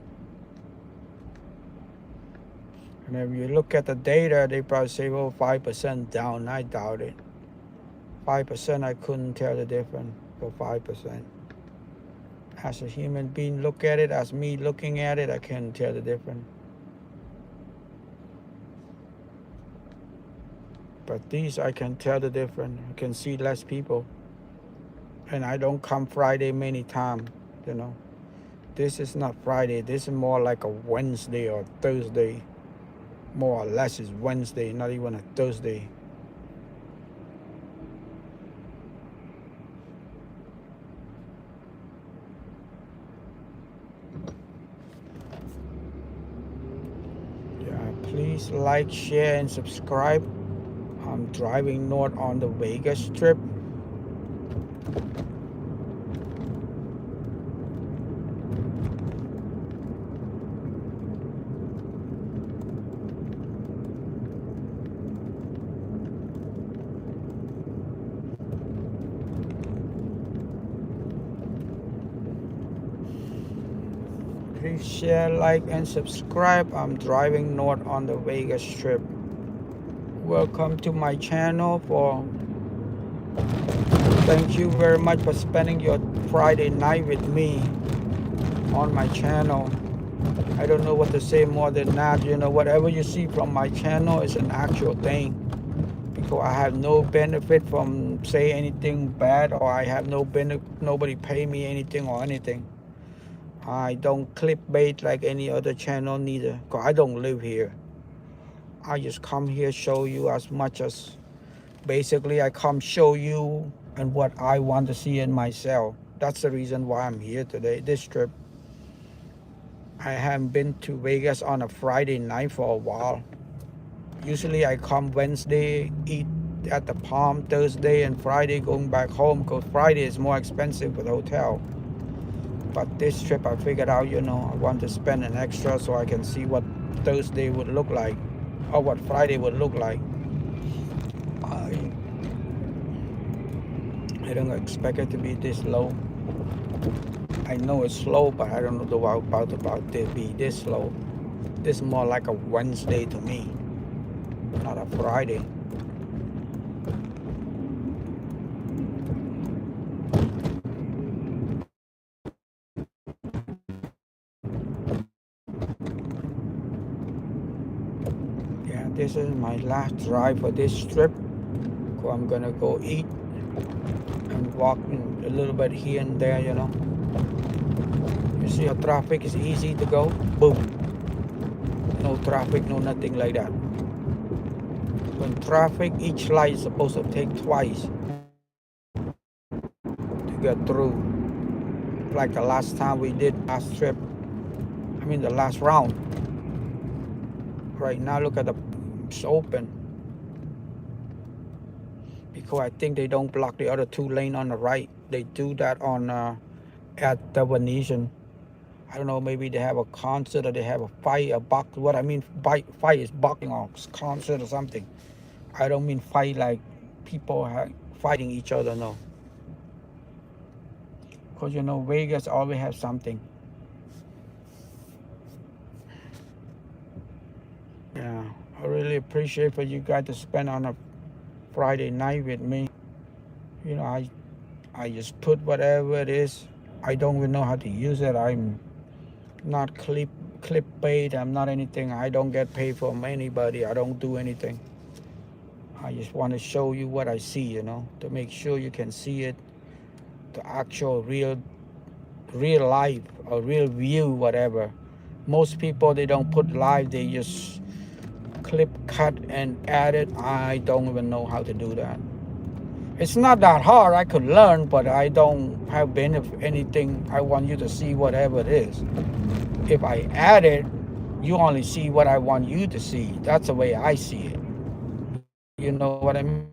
And if you look at the data, they probably say, well, 5% down. I doubt it. 5%, I couldn't tell the difference for 5%. As a human being look at it, as me looking at it, I can't tell the difference. But these, I can tell the difference. I can see less people. And I don't come Friday many times, you know. This is not Friday. This is more like a Wednesday or Thursday. More or less is Wednesday, not even a Thursday. Please like, share, and subscribe. I'm driving north on the Vegas Strip. Please share, like, and subscribe. I'm driving north on the Vegas Strip. Welcome to my channel. Thank you very much for spending your Friday night with me on my channel. I don't know what to say more than that. You know, whatever you see from my channel is an actual thing, because I have no benefit from say anything bad, or I have no benefit, nobody pay me anything or anything. I don't clickbait like any other channel neither, because I don't live here. I just come here show you as much as, basically I come show you and what I want to see in myself. That's the reason why I'm here today, this trip. I haven't been to Vegas on a Friday night for a while. Usually I come Wednesday, eat at the Palm, Thursday and Friday going back home, because Friday is more expensive for the hotel. But this trip I figured out, you know, I want to spend an extra so I can see what Thursday would look like, or what Friday would look like. I don't expect it to be this low. I know it's slow, but I don't know about it be this slow. This is more like a Wednesday to me, not a Friday. This is my last drive for this trip. So I'm gonna go eat and walk a little bit here and there, you know. You see how traffic is easy to go? Boom. No traffic, no nothing like that. When traffic, each light is supposed to take twice to get through. Like the last time we did last trip. I mean the last round. Right now, look at it's open, because I think they don't block the other two lanes on the right. They do that on at the Venetian. I don't know, maybe they have a concert or they have a fight, a box. What I mean fight is boxing or concert or something. I don't mean fight like people fighting each other, no. Because you know Vegas always has something. Yeah. I really appreciate for you guys to spend on a Friday night with me. You know, I just put whatever it is. I don't even know how to use it. I'm not clickbait. I'm not anything. I don't get paid from anybody. I don't do anything. I just want to show you what I see, you know, to make sure you can see it, the actual real life or real view, whatever. Most people, they don't put live. They just clip, cut, and add it. I don't even know how to do that. It's not that hard. I could learn, but I don't have benefit anything. I want you to see whatever it is. If I add it, you only see what I want you to see. That's the way I see it. You know what I mean?